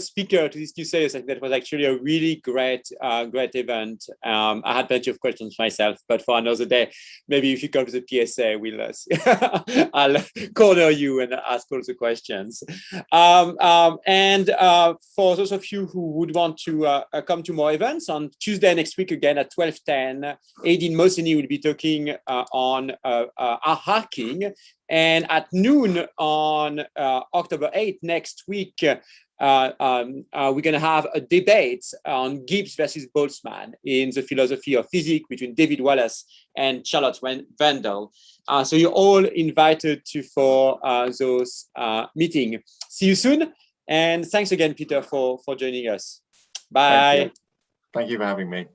speaker to this new series. I think that was actually a really great event. I had plenty of questions myself, but for another day, maybe if you come to the PSA, I'll corner you and ask all the questions. And for those of you who would want to come to more events, on Tuesday next week again at 12:10, Aidin Mohseni will be talking on hacking, and at noon on October 8th next week, we're going to have a debate on Gibbs versus Boltzmann in the philosophy of physics between David Wallace and Charlotte Wendell. So you're all invited for those meetings. See you soon. And thanks again, Peter, for joining us. Bye. Thank you for having me.